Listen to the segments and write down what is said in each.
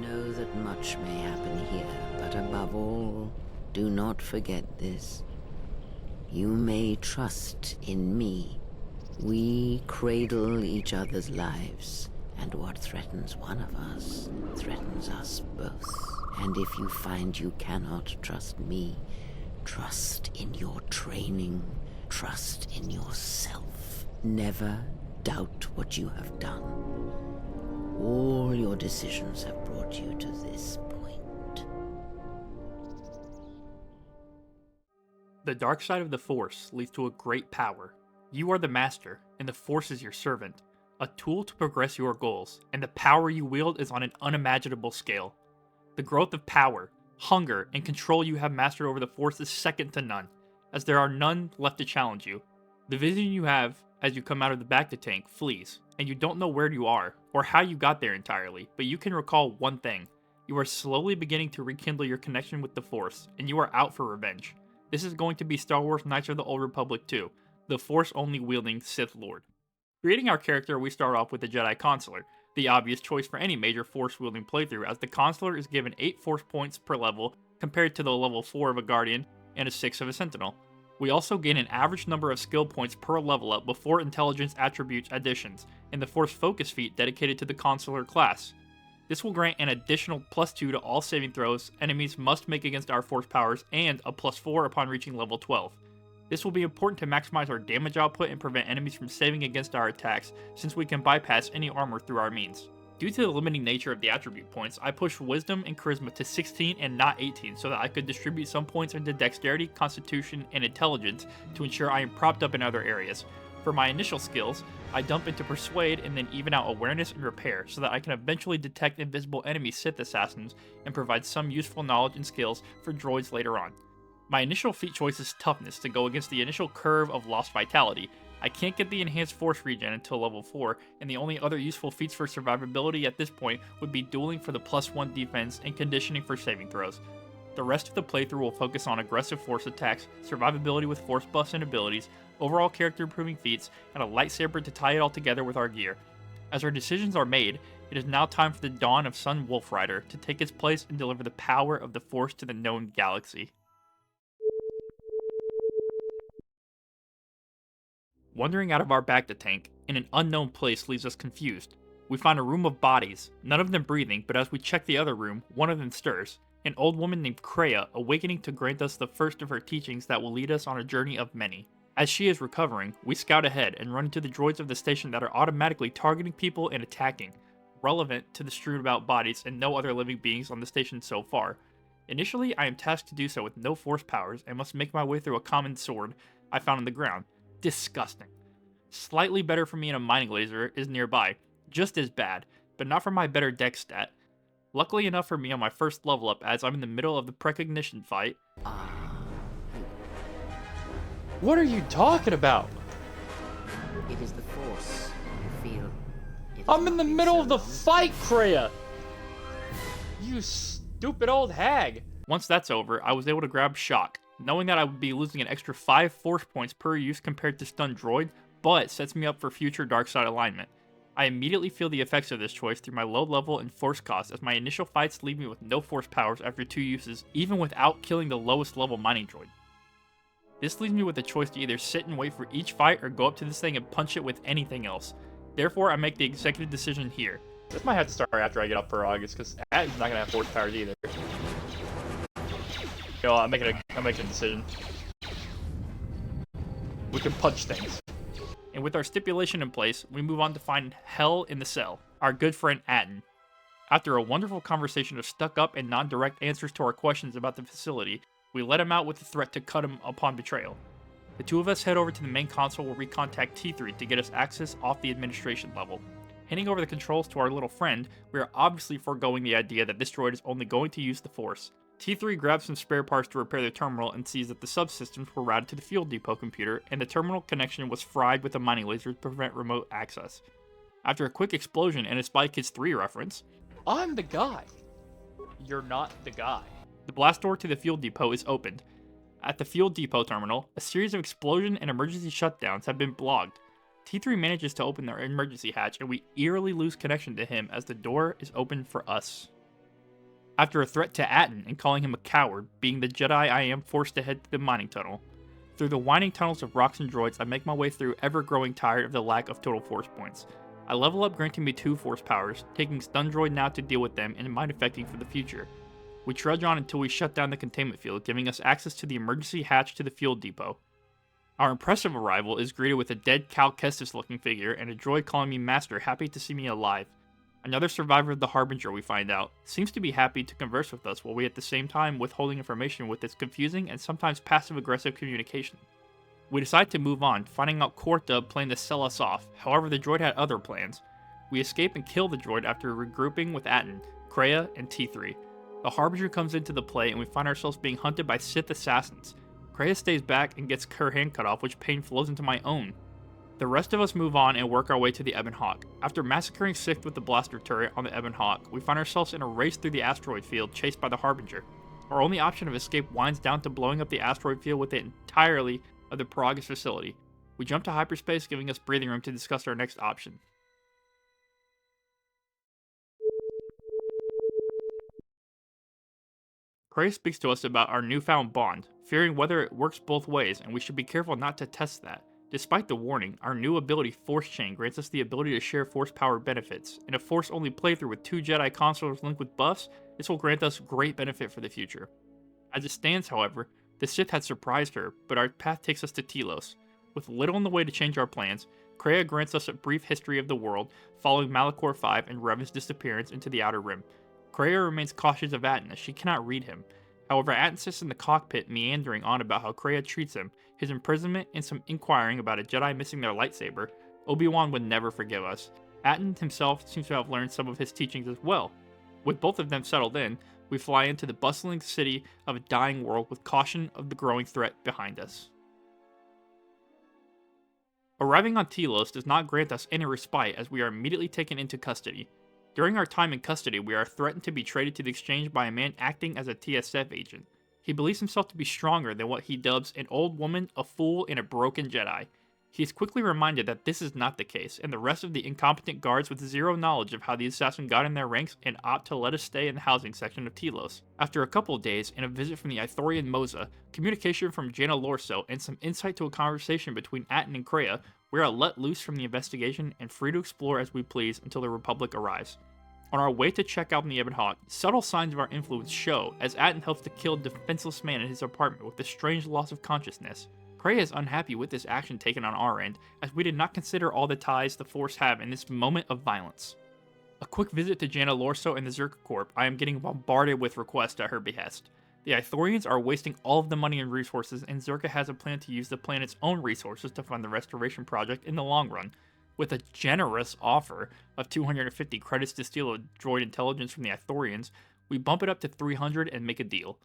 Know that much may happen here, but above all, do not forget this. You may trust in me. We cradle each other's lives, and what threatens one of us threatens us both. And if you find you cannot trust me, trust in your training, trust in yourself. Never doubt what you have done. All your decisions have brought you to this point. The dark side of the Force leads to a great power. You are the master, and the Force is your servant, a tool to progress your goals, and the power you wield is on an unimaginable scale. The growth of power, hunger, and control you have mastered over the Force is second to none, as there are none left to challenge you. The vision you have as you come out of the bacta tank flees, and you don't know where you are, or how you got there entirely, but you can recall one thing. You are slowly beginning to rekindle your connection with the Force, and you are out for revenge. This is going to be Star Wars Knights of the Old Republic 2, the Force-only wielding Sith Lord. Creating our character, we start off with the Jedi Consular, the obvious choice for any major Force-wielding playthrough, as the Consular is given 8 Force points per level, compared to the level 4 of a Guardian and a 6 of a Sentinel. We also gain an average number of skill points per level up before intelligence attributes additions, and the Force Focus feat dedicated to the Consular class. This will grant an additional +2 to all saving throws enemies must make against our Force powers, and a +4 upon reaching level 12. This will be important to maximize our damage output and prevent enemies from saving against our attacks, since we can bypass any armor through our means. Due to the limiting nature of the attribute points, I pushed Wisdom and Charisma to 16 and not 18 so that I could distribute some points into Dexterity, Constitution, and Intelligence to ensure I am propped up in other areas. For my initial skills, I dump into Persuade and then even out Awareness and Repair so that I can eventually detect invisible enemy Sith assassins and provide some useful knowledge and skills for droids later on. My initial feat choice is Toughness to go against the initial curve of Lost Vitality. I can't get the Enhanced Force Regen until level 4, and the only other useful feats for survivability at this point would be Dueling for the +1 defense and Conditioning for saving throws. The rest of the playthrough will focus on aggressive Force attacks, survivability with Force buffs and abilities, overall character improving feats, and a lightsaber to tie it all together with our gear. As our decisions are made, it is now time for the dawn of Son Wolfrider to take its place and deliver the power of the Force to the known galaxy. Wandering out of our bacta tank in an unknown place leaves us confused. We find a room of bodies, none of them breathing, but as we check the other room, one of them stirs. An old woman named Kreia, awakening to grant us the first of her teachings that will lead us on a journey of many. As she is recovering, we scout ahead and run into the droids of the station that are automatically targeting people and attacking, relevant to the strewn about bodies and no other living beings on the station so far. Initially, I am tasked to do so with no Force powers and must make my way through a common sword I found on the ground. Disgusting. Slightly better for me in a mining laser is nearby, just as bad, but not for my better dex stat. Luckily enough for me on my first level up, as I'm in the middle of the precognition fight. What are you talking about? It is the Force. You feel. I'm in the middle of the fight, Kreia! You stupid old hag! Once that's over, I was able to grab Shock, knowing that I would be losing an extra 5 Force points per use compared to Stun Droid, but sets me up for future dark side alignment. I immediately feel the effects of this choice through my low level and Force cost, as my initial fights leave me with no Force powers after 2 uses, even without killing the lowest level mining droid. This leaves me with a choice to either sit and wait for each fight or go up to this thing and punch it with anything else. Therefore, I make the executive decision here. This might have to start after I get up Peragus, because Atton's not going to have Force powers either. Yo, I'm making a decision. We can punch things. And with our stipulation in place, we move on to find Hell in the Cell, our good friend Atton. After a wonderful conversation of stuck-up and non-direct answers to our questions about the facility, we let him out with the threat to cut him upon betrayal. The two of us head over to the main console where we contact T3 to get us access off the administration level. Handing over the controls to our little friend, we are obviously foregoing the idea that this droid is only going to use the Force. T3 grabs some spare parts to repair the terminal and sees that the subsystems were routed to the fuel depot computer, and the terminal connection was fried with a mining laser to prevent remote access. After a quick explosion and a Spy Kids 3 reference, I'm the guy. You're not the guy. The blast door to the fuel depot is opened. At the fuel depot terminal, a series of explosion and emergency shutdowns have been blocked. T3 manages to open their emergency hatch, and we eerily lose connection to him as the door is opened for us. After a threat to Atton and calling him a coward, being the Jedi I am forced to head to the mining tunnel. Through the winding tunnels of rocks and droids, I make my way through, ever growing tired of the lack of total force points. I level up, granting me 2 force powers, taking stun droid now to deal with them and mind affecting for the future. We trudge on until we shut down the containment field, giving us access to the emergency hatch to the fuel depot. Our impressive arrival is greeted with a dead Cal Kestis looking figure and a droid calling me master, happy to see me alive. Another survivor of the Harbinger, we find out, seems to be happy to converse with us while we at the same time withholding information with its confusing and sometimes passive-aggressive communication. We decide to move on, finding out Korth planned to sell us off, however the droid had other plans. We escape and kill the droid after regrouping with Atton, Kreia, and T3. The Harbinger comes into the play and we find ourselves being hunted by Sith assassins. Kreia stays back and gets her hand cut off, which pain flows into my own. The rest of us move on and work our way to the Ebon Hawk. After massacring Sith with the blaster turret on the Ebon Hawk, we find ourselves in a race through the asteroid field chased by the Harbinger. Our only option of escape winds down to blowing up the asteroid field with it entirely of the Peragus facility. We jump to hyperspace, giving us breathing room to discuss our next option. Kreia speaks to us about our newfound bond, fearing whether it works both ways, and we should be careful not to test that. Despite the warning, our new ability Force Chain grants us the ability to share Force power benefits. In a Force-only playthrough with 2 Jedi consoles linked with buffs, this will grant us great benefit for the future. As it stands, however, the Sith had surprised her, but our path takes us to Telos. With little in the way to change our plans, Kreia grants us a brief history of the world, following Malachor V and Revan's disappearance into the Outer Rim. Kreia remains cautious of Atton as she cannot read him. However, Atton sits in the cockpit meandering on about how Kreia treats him, his imprisonment, and some inquiring about a Jedi missing their lightsaber. Obi-Wan would never forgive us. Atton himself seems to have learned some of his teachings as well. With both of them settled in, we fly into the bustling city of a dying world with caution of the growing threat behind us. Arriving on Telos does not grant us any respite as we are immediately taken into custody. During our time in custody, we are threatened to be traded to the exchange by a man acting as a TSF agent. He believes himself to be stronger than what he dubs an old woman, a fool, and a broken Jedi. He is quickly reminded that this is not the case, and the rest of the incompetent guards with zero knowledge of how the assassin got in their ranks and opt to let us stay in the housing section of Telos. After a couple of days and a visit from the Ithorian Moza, communication from Jaina Lorso, and some insight to a conversation between Atton and Kreia, we are let loose from the investigation and free to explore as we please until the Republic arrives. On our way to check out in the Ebon Hawk, subtle signs of our influence show as Atton helps to kill a defenseless man in his apartment with a strange loss of consciousness. Kreia is unhappy with this action taken on our end, as we did not consider all the ties the Force have in this moment of violence. A quick visit to Jaina Lorso and the Zerka Corp, I am getting bombarded with requests at her behest. The Ithorians are wasting all of the money and resources, and Zerka has a plan to use the planet's own resources to fund the restoration project in the long run. With a generous offer of 250 credits to steal a droid intelligence from the Ithorians, we bump it up to 300 and make a deal.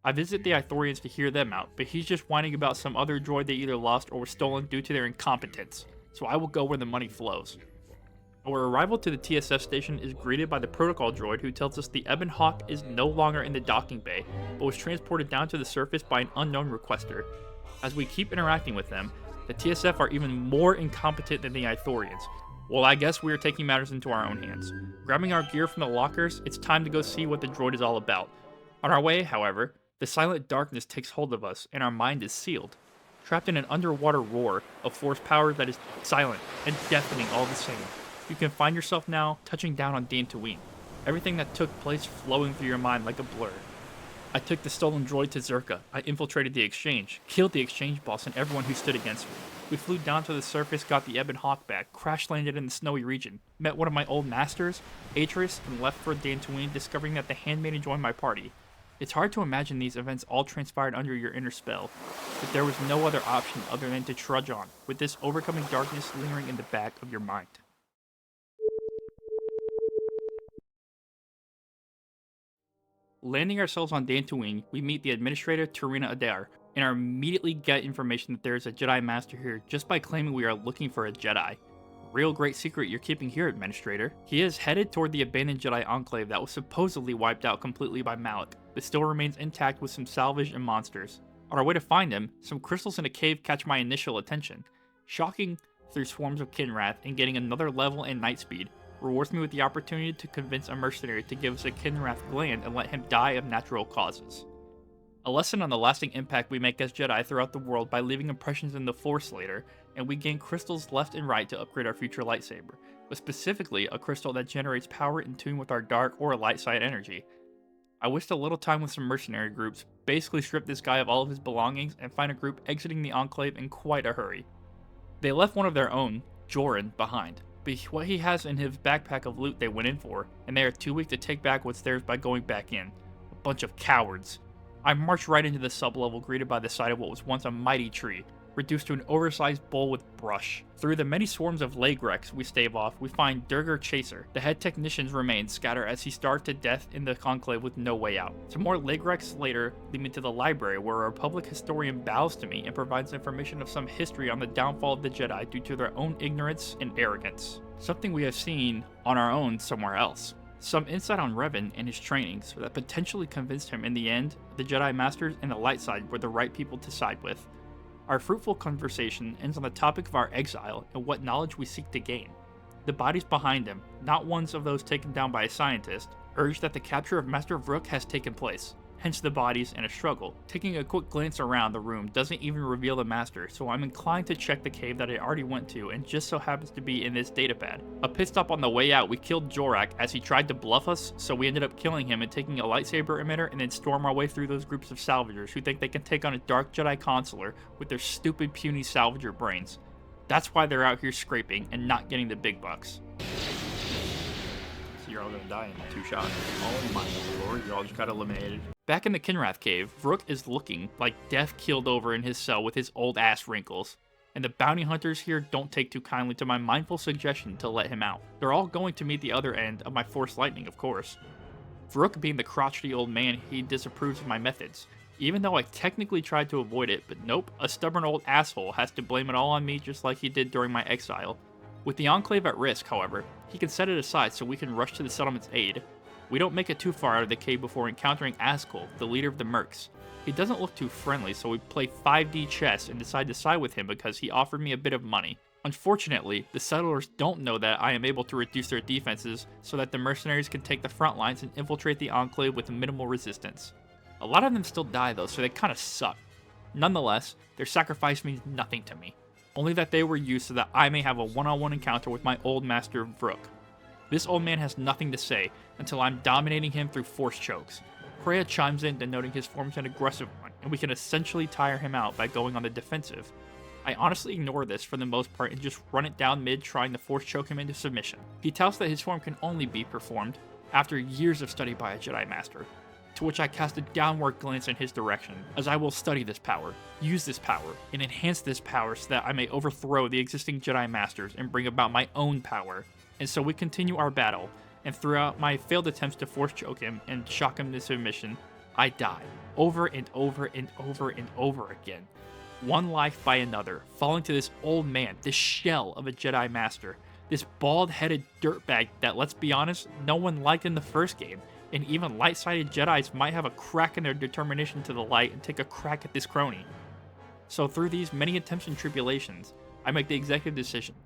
I visit the Ithorians to hear them out, but he's just whining about some other droid they either lost or was stolen due to their incompetence, so I will go where the money flows. Our arrival to the TSF station is greeted by the protocol droid who tells us the Ebon Hawk is no longer in the docking bay, but was transported down to the surface by an unknown requester. As we keep interacting with them, the TSF are even more incompetent than the Ithorians. Well, I guess we are taking matters into our own hands. Grabbing our gear from the lockers, it's time to go see what the droid is all about. On our way, however, the silent darkness takes hold of us, and our mind is sealed. Trapped in an underwater roar of force power that is silent and deafening all the same. You can find yourself now touching down on Dantooine. Everything that took place flowing through your mind like a blur. I took the stolen droid to Zerka. I infiltrated the exchange, killed the exchange boss and everyone who stood against me. We flew down to the surface, got the Ebon Hawk back, crash-landed in the snowy region, met one of my old masters, Atris, and left for Dantooine, discovering that the Handmaiden joined my party. It's hard to imagine these events all transpired under your inner spell, but there was no other option other than to trudge on, with this overcoming darkness lingering in the back of your mind. Landing ourselves on Dantooine, we meet the administrator Tarina Adair, and immediately get information that there is a Jedi Master here just by claiming we are looking for a Jedi. Real great secret you're keeping here, Administrator. He is headed toward the abandoned Jedi enclave that was supposedly wiped out completely by Malak, but still remains intact with some salvage and monsters. On our way to find him, some crystals in a cave catch my initial attention. Shocking through swarms of Kinrath and getting another level and night speed, rewards me with the opportunity to convince a mercenary to give us a Kinrath gland and let him die of natural causes. A lesson on the lasting impact we make as Jedi throughout the world by leaving impressions in the Force later, and we gain crystals left and right to upgrade our future lightsaber, but specifically a crystal that generates power in tune with our dark or light side energy. I wasted a little time with some mercenary groups, basically stripped this guy of all of his belongings, and find a group exiting the enclave in quite a hurry. They left one of their own, Joran, behind, but what he has in his backpack of loot they went in for, and they are too weak to take back what's theirs by going back in. A bunch of cowards. I marched right into the sublevel, greeted by the sight of what was once a mighty tree, reduced to an oversized bowl with brush. Through the many swarms of Lagrex we stave off, we find Durgar Chaser. The head technician's remains scatter as he starved to death in the conclave with no way out. Some more Lagrex later lead me to the library, where a Republic historian bows to me and provides information of some history on the downfall of the Jedi due to their own ignorance and arrogance. Something we have seen on our own somewhere else. Some insight on Revan and his trainings that potentially convinced him in the end the Jedi Masters and the light side were the right people to side with. Our fruitful conversation ends on the topic of our exile and what knowledge we seek to gain. The bodies behind him, not ones of those taken down by a scientist, urge that the capture of Master Vrook has taken place, hence the bodies and a struggle. Taking a quick glance around the room doesn't even reveal the Master, so I'm inclined to check the cave that I already went to and just so happens to be in this datapad. A pit stop on the way out, we killed Jorak as he tried to bluff us, so we ended up killing him and taking a lightsaber emitter and then storm our way through those groups of salvagers who think they can take on a dark Jedi consular with their stupid puny salvager brains. That's why they're out here scraping and not getting the big bucks. You're all gonna die in 2 shots. Oh my lord, you all just got eliminated. Back in the Kinrath cave, Vrook is looking like death keeled over in his cell with his old ass wrinkles, and the bounty hunters here don't take too kindly to my mindful suggestion to let him out. They're all going to meet the other end of my Force lightning, of course. Vrook being the crotchety old man, he disapproves of my methods, even though I technically tried to avoid it, but nope, a stubborn old asshole has to blame it all on me just like he did during my exile. With the Enclave at risk, however, he can set it aside so we can rush to the settlement's aid. We don't make it too far out of the cave before encountering Azkul, the leader of the Mercs. He doesn't look too friendly, so we play 5D chess and decide to side with him because he offered me a bit of money. Unfortunately, the settlers don't know that I am able to reduce their defenses so that the mercenaries can take the front lines and infiltrate the Enclave with minimal resistance. A lot of them still die though, so they kinda suck. Nonetheless, their sacrifice means nothing to me. Only that they were used so that I may have a one-on-one encounter with my old master Vrook. This old man has nothing to say until I'm dominating him through force chokes. Kreia chimes in, denoting his form is an aggressive one, and we can essentially tire him out by going on the defensive. I honestly ignore this for the most part and just run it down mid trying to force choke him into submission. He tells that his form can only be performed after years of study by a Jedi Master, to which I cast a downward glance in his direction, as I will study this power, use this power, and enhance this power so that I may overthrow the existing Jedi Masters and bring about my own power. And so we continue our battle, and throughout my failed attempts to force choke him and shock him to submission, I die, over and over and over and over again. One life by another, falling to this old man, this shell of a Jedi Master, this bald-headed dirtbag that, let's be honest, no one liked in the first game, and even light-sided Jedis might have a crack in their determination to the light and take a crack at this crony. So through these many attempts and tribulations, I make the executive decision.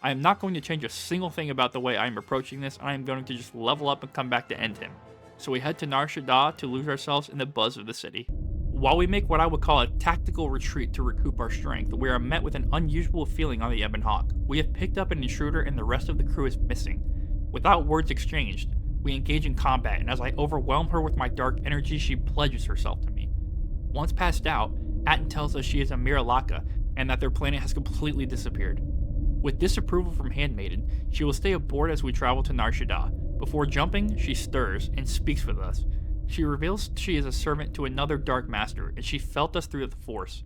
I am not going to change a single thing about the way I am approaching this, and I am going to just level up and come back to end him. So we head to Nar Shaddaa to lose ourselves in the buzz of the city. While we make what I would call a tactical retreat to recoup our strength, we are met with an unusual feeling on the Ebon Hawk. We have picked up an intruder and the rest of the crew is missing. Without words exchanged, we engage in combat, and as I overwhelm her with my dark energy, she pledges herself to me. Once passed out, Atton tells us she is a Miralaka, and that their planet has completely disappeared. With disapproval from Handmaiden, she will stay aboard as we travel to Nar Shaddaa. Before jumping, she stirs and speaks with us. She reveals she is a servant to another Dark Master, and she felt us through the Force.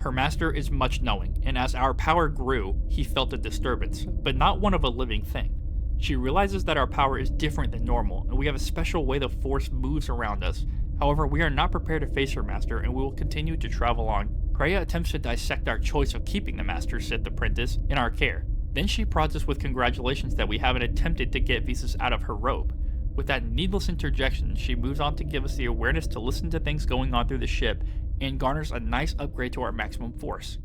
Her master is much knowing, and as our power grew, he felt a disturbance, but not one of a living thing. She realizes that our power is different than normal, and we have a special way the Force moves around us. However, we are not prepared to face her master, and we will continue to travel on. Kreia attempts to dissect our choice of keeping the Master Sith apprentice in our care. Then she prods us with congratulations that we haven't attempted to get Visas out of her robe. With that needless interjection, she moves on to give us the awareness to listen to things going on through the ship, and garners a nice upgrade to our maximum force.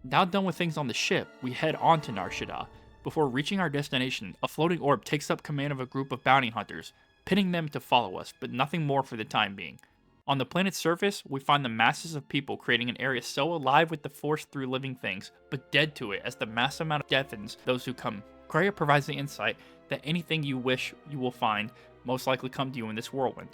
Now done with things on the ship, we head on to Nar Shaddaa. Before reaching our destination, a floating orb takes up command of a group of bounty hunters, pinning them to follow us, but nothing more for the time being. On the planet's surface, we find the masses of people creating an area so alive with the Force through living things, but dead to it as the mass amount deafens those who come. Kreia provides the insight that anything you wish you will find most likely come to you in this whirlwind.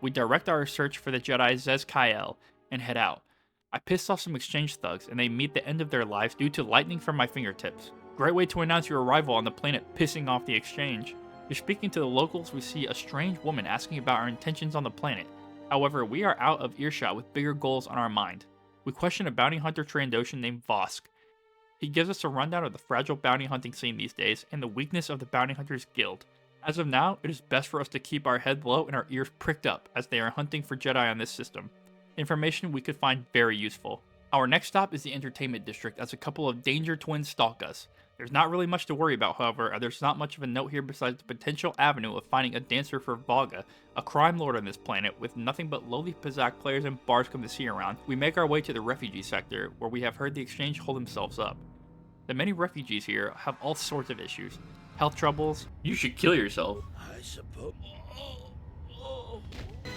We direct our search for the Jedi Zez Kyle and head out. I piss off some exchange thugs and they meet the end of their lives due to lightning from my fingertips. Great way to announce your arrival on the planet, pissing off the exchange. You're speaking to the locals, we see a strange woman asking about our intentions on the planet. However, we are out of earshot with bigger goals on our mind. We question a bounty hunter Trandoshan named Vosk. He gives us a rundown of the fragile bounty hunting scene these days and the weakness of the bounty hunters guild. As of now, it is best for us to keep our head low and our ears pricked up as they are hunting for Jedi on this system. Information we could find very useful. Our next stop is the entertainment district as a couple of danger twins stalk us. There's not really much to worry about, however, there's not much of a note here besides the potential avenue of finding a dancer for Vaga, a crime lord on this planet with nothing but lowly Pazak players and bars come to see around. We make our way to the refugee sector, where we have heard the exchange hold themselves up. The many refugees here have all sorts of issues. Health troubles. You should kill yourself. I suppose.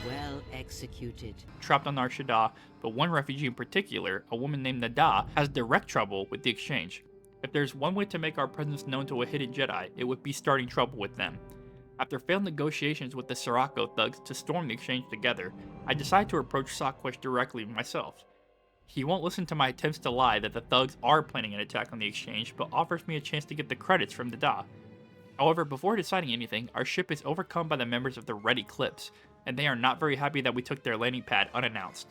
Well executed. Trapped on Nar Shaddaa, but one refugee in particular, a woman named Nada, has direct trouble with the exchange. If there's one way to make our presence known to a hidden Jedi, it would be starting trouble with them. After failed negotiations with the Sirocco thugs to storm the exchange together, I decide to approach Sokwesh directly myself. He won't listen to my attempts to lie that the thugs are planning an attack on the exchange, but offers me a chance to get the credits from Nada. However, before deciding anything, our ship is overcome by the members of the Red Eclipse, and they are not very happy that we took their landing pad unannounced.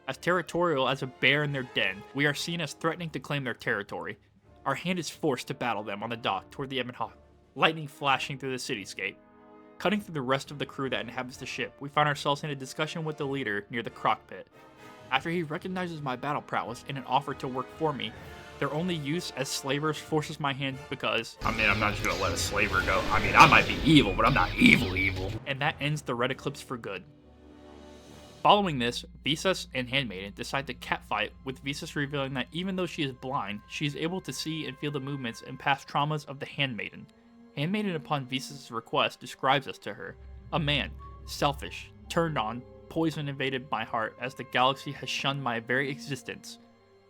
As territorial as a bear in their den, we are seen as threatening to claim their territory. Our hand is forced to battle them on the dock toward the Ebon Hawk, lightning flashing through the cityscape. Cutting through the rest of the crew that inhabits the ship, we find ourselves in a discussion with the leader near the crock pit. After he recognizes my battle prowess and an offer to work for me, their only use as slavers forces my hand because, I'm not just gonna let a slaver go. I might be evil, but I'm not evil. And that ends the Red Eclipse for good. Following this, Visas and Handmaiden decide to catfight, with Visas revealing that even though she is blind, she is able to see and feel the movements and past traumas of the Handmaiden. Handmaiden, upon Visas' request, describes us to her. A man, selfish, turned on, poison invaded my heart as the galaxy has shunned my very existence.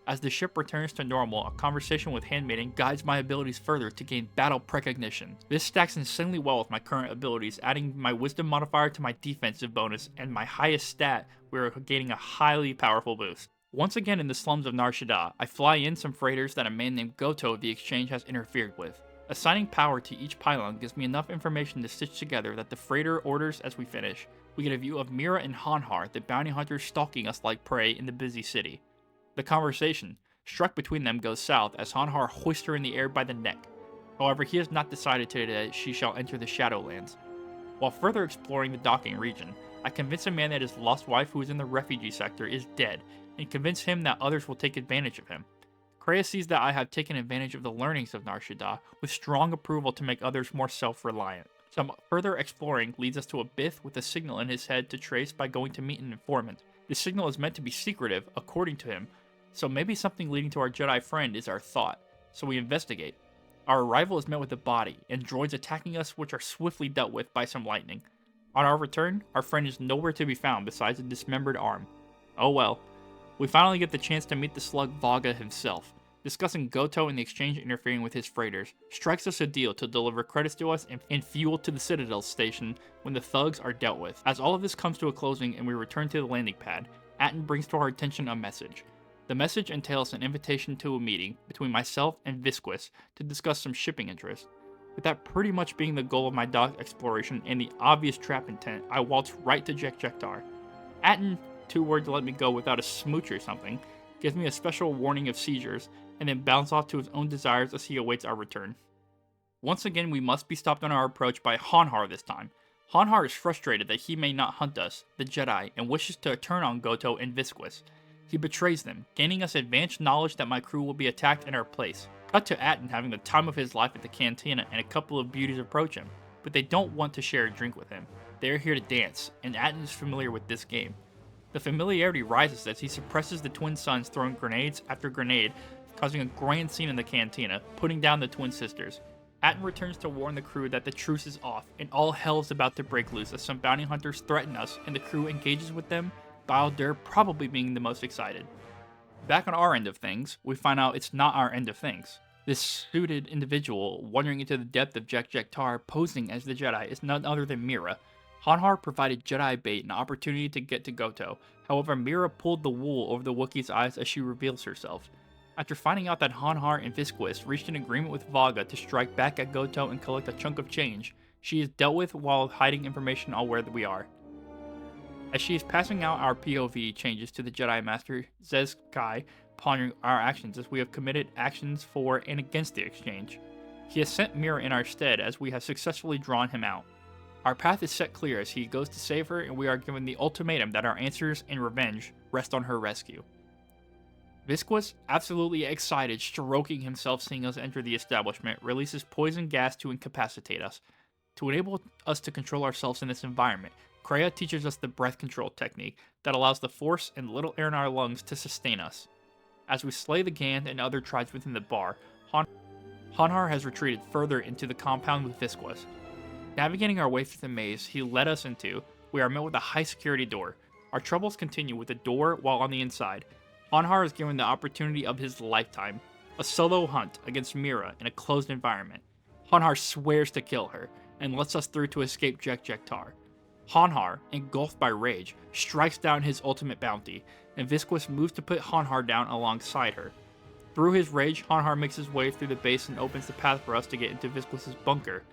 As the ship returns to normal, a conversation with Handmaiden guides my abilities further to gain battle precognition. This stacks insanely well with my current abilities, adding my wisdom modifier to my defensive bonus, and my highest stat, we're gaining a highly powerful boost. Once again in the slums of Nar Shaddaa, I fly in some freighters that a man named Goto of the exchange has interfered with. Assigning power to each pylon gives me enough information to stitch together that the freighter orders as we finish. We get a view of Mira and Hanhar, the bounty hunters stalking us like prey in the busy city. The conversation, struck between them, goes south as Hanhar hoists her in the air by the neck. However, he has not decided today that she shall enter the Shadowlands. While further exploring the docking region, I convince a man that his lost wife who is in the refugee sector is dead, and convince him that others will take advantage of him. Kreia sees that I have taken advantage of the learnings of Nar Shaddaa, with strong approval to make others more self-reliant. Some further exploring leads us to a Bith with a signal in his head to trace by going to meet an informant. This signal is meant to be secretive, according to him, so maybe something leading to our Jedi friend is our thought, so we investigate. Our arrival is met with a body, and droids attacking us which are swiftly dealt with by some lightning. On our return, our friend is nowhere to be found besides a dismembered arm. Oh well. We finally get the chance to meet the slug Vaga himself. Discussing Goto and the exchange interfering with his freighters, strikes us a deal to deliver credits to us and fuel to the Citadel station when the thugs are dealt with. As all of this comes to a closing and we return to the landing pad, Atton brings to our attention a message. The message entails an invitation to a meeting between myself and Visquis to discuss some shipping interests. With that pretty much being the goal of my dock exploration and the obvious trap intent, I waltz right to Jektar. Atton, too worried to let me go without a smooch or something, gives me a special warning of seizures, and then bounds off to his own desires as he awaits our return. Once again, we must be stopped on our approach by Hanhar this time. Hanhar is frustrated that he may not hunt us, the Jedi, and wishes to turn on Goto and Visquis. He betrays them, gaining us advanced knowledge that my crew will be attacked in our place. Cut to Atton having the time of his life at the cantina and a couple of beauties approach him, but they don't want to share a drink with him. They are here to dance, and Atton is familiar with this game. The familiarity rises as he suppresses the twin sons throwing grenades after grenade, causing a grand scene in the cantina, putting down the twin sisters. Atton returns to warn the crew that the truce is off, and all hell is about to break loose as some bounty hunters threaten us, and the crew engages with them, Baldur probably being the most excited. Back on our end of things, we find out it's not our end of things. This suited individual wandering into the depth of Jek-Jek-Tar posing as the Jedi is none other than Mira. Hanhar provided Jedi bait an opportunity to get to Goto, however Mira pulled the wool over the Wookiee's eyes as she reveals herself. After finding out that Hanhar and Visquis reached an agreement with Vaga to strike back at Goto and collect a chunk of change, she is dealt with while hiding information on where we are. As she is passing out, our POV changes to the Jedi Master Zez Kai pondering our actions as we have committed actions for and against the exchange. He has sent Mira in our stead as we have successfully drawn him out. Our path is set clear as he goes to save her, and we are given the ultimatum that our answers and revenge rest on her rescue. Visquis, absolutely excited, stroking himself seeing us enter the establishment, releases poison gas to incapacitate us. To enable us to control ourselves in this environment, Kreia teaches us the breath control technique that allows the Force and little air in our lungs to sustain us. As we slay the Gand and other tribes within the bar, Hanhar has retreated further into the compound with Visquis. Navigating our way through the maze he led us into, we are met with a high security door. Our troubles continue with the door while on the inside. Hanhar is given the opportunity of his lifetime, a solo hunt against Mira in a closed environment. Hanhar swears to kill her, and lets us through to escape Jek-Jek-Tar. Hanhar, engulfed by rage, strikes down his ultimate bounty, and Visquis moves to put Hanhar down alongside her. Through his rage, Hanhar makes his way through the base and opens the path for us to get into Visquis' bunker.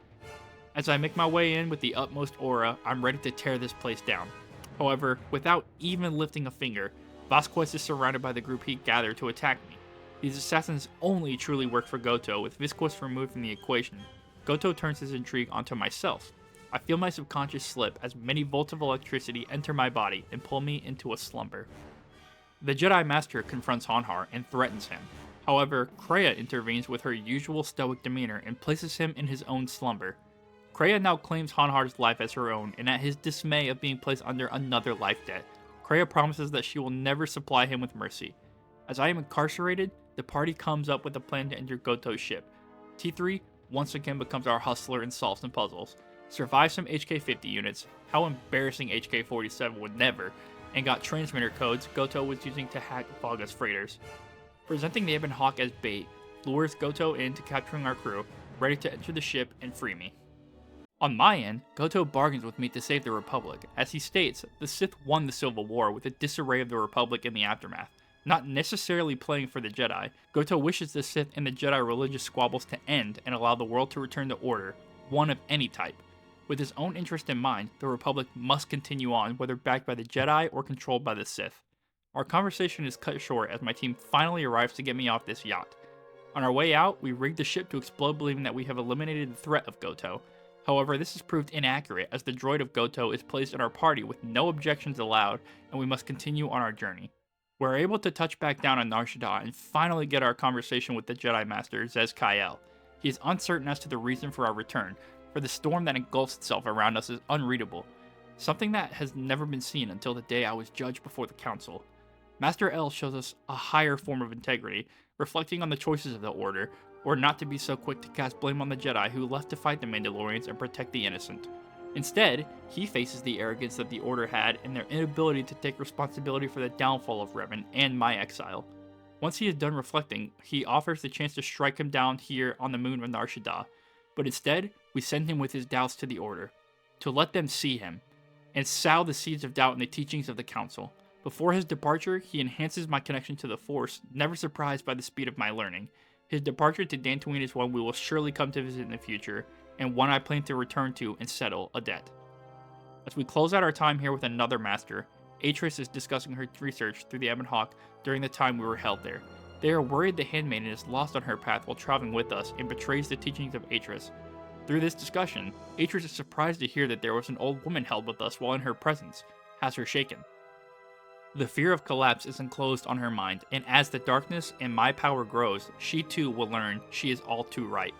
As I make my way in with the utmost aura, I'm ready to tear this place down. However, without even lifting a finger, Vasquez is surrounded by the group he gathered to attack me. These assassins only truly work for Goto, with Visquis removed from the equation. Goto turns his intrigue onto myself. I feel my subconscious slip as many volts of electricity enter my body and pull me into a slumber. The Jedi Master confronts Hanhar and threatens him. However, Kreia intervenes with her usual stoic demeanor and places him in his own slumber. Kreia now claims Hanhar's life as her own, and at his dismay of being placed under another life debt, Kreia promises that she will never supply him with mercy. As I am incarcerated, the party comes up with a plan to enter Goto's ship. T3 once again becomes our hustler and solves some puzzles. Survives some HK-50 units, how embarrassing HK-47 would never, and got transmitter codes Goto was using to hack Vaga's freighters. Presenting the Ebon Hawk as bait, lures Goto into capturing our crew, ready to enter the ship and free me. On my end, Goto bargains with me to save the Republic. As he states, the Sith won the Civil War with a disarray of the Republic in the aftermath, not necessarily playing for the Jedi. Goto wishes the Sith and the Jedi religious squabbles to end and allow the world to return to order, one of any type. With his own interest in mind, the Republic must continue on, whether backed by the Jedi or controlled by the Sith. Our conversation is cut short as my team finally arrives to get me off this yacht. On our way out, we rig the ship to explode, believing that we have eliminated the threat of Goto. However, this is proved inaccurate as the droid of Goto is placed in our party with no objections allowed, and we must continue on our journey. We're able to touch back down on Nar Shaddaa and finally get our conversation with the Jedi Master, Zez Kaiel. He is uncertain as to the reason for our return, for the storm that engulfs itself around us is unreadable, something that has never been seen until the day I was judged before the Council. Master L shows us a higher form of integrity, reflecting on the choices of the Order, or not to be so quick to cast blame on the Jedi who left to fight the Mandalorians and protect the innocent. Instead, he faces the arrogance that the Order had and their inability to take responsibility for the downfall of Revan and my exile. Once he is done reflecting, he offers the chance to strike him down here on the moon of Nar Shaddaa, but instead, we send him with his doubts to the Order, to let them see him, and sow the seeds of doubt in the teachings of the Council. Before his departure, he enhances my connection to the Force, never surprised by the speed of my learning. His departure to Dantooine is one we will surely come to visit in the future, and one I plan to return to and settle a debt. As we close out our time here with another master, Atris is discussing her research through the Ebon Hawk during the time we were held there. They are worried the Handmaiden is lost on her path while traveling with us and betrays the teachings of Atris. Through this discussion, Atris is surprised to hear that there was an old woman held with us while in her presence, has her shaken. The fear of collapse is enclosed on her mind, and as the darkness and my power grows, she too will learn she is all too right.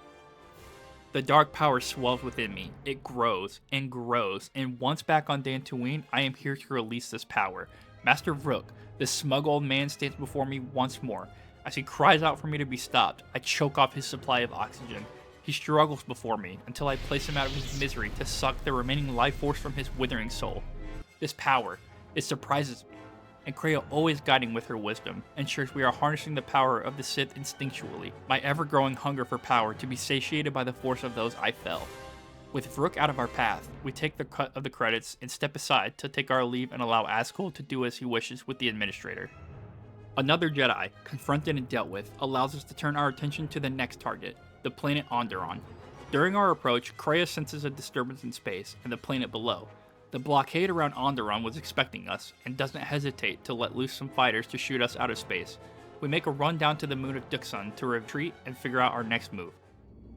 The dark power swells within me. It grows, and once back on Dantooine, I am here to release this power. Master Vrook, the smug old man, stands before me once more. As he cries out for me to be stopped, I choke off his supply of oxygen. He struggles before me until I place him out of his misery to suck the remaining life force from his withering soul. This power, it surprises me, and Kreia, always guiding with her wisdom, ensures we are harnessing the power of the Sith instinctually, my ever-growing hunger for power to be satiated by the force of those I fell. With Vrook out of our path, we take the cut of the credits and step aside to take our leave and allow Azkul to do as he wishes with the Administrator. Another Jedi, confronted and dealt with, allows us to turn our attention to the next target, the planet Onderon. During our approach, Kreia senses a disturbance in space and the planet below. The blockade around Onderon was expecting us, and doesn't hesitate to let loose some fighters to shoot us out of space. We make a run down to the moon of Dxun to retreat and figure out our next move.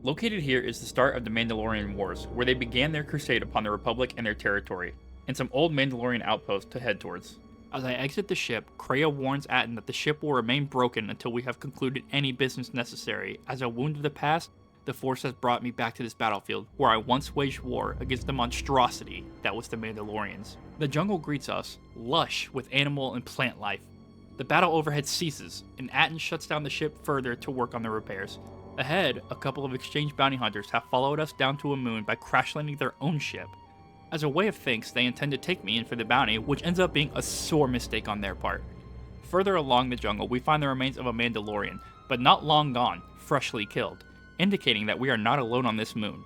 Located here is the start of the Mandalorian Wars, where they began their crusade upon the Republic and their territory, and some old Mandalorian outposts to head towards. As I exit the ship, Kreia warns Atton that the ship will remain broken until we have concluded any business necessary, as a wound of the past, the Force has brought me back to this battlefield, where I once waged war against the monstrosity that was the Mandalorians. The jungle greets us, lush with animal and plant life. The battle overhead ceases, and Atton shuts down the ship further to work on the repairs. Ahead, a couple of exchange bounty hunters have followed us down to a moon by crash landing their own ship. As a way of thanks, they intend to take me in for the bounty, which ends up being a sore mistake on their part. Further along the jungle, we find the remains of a Mandalorian, but not long gone, freshly killed, indicating that we are not alone on this moon.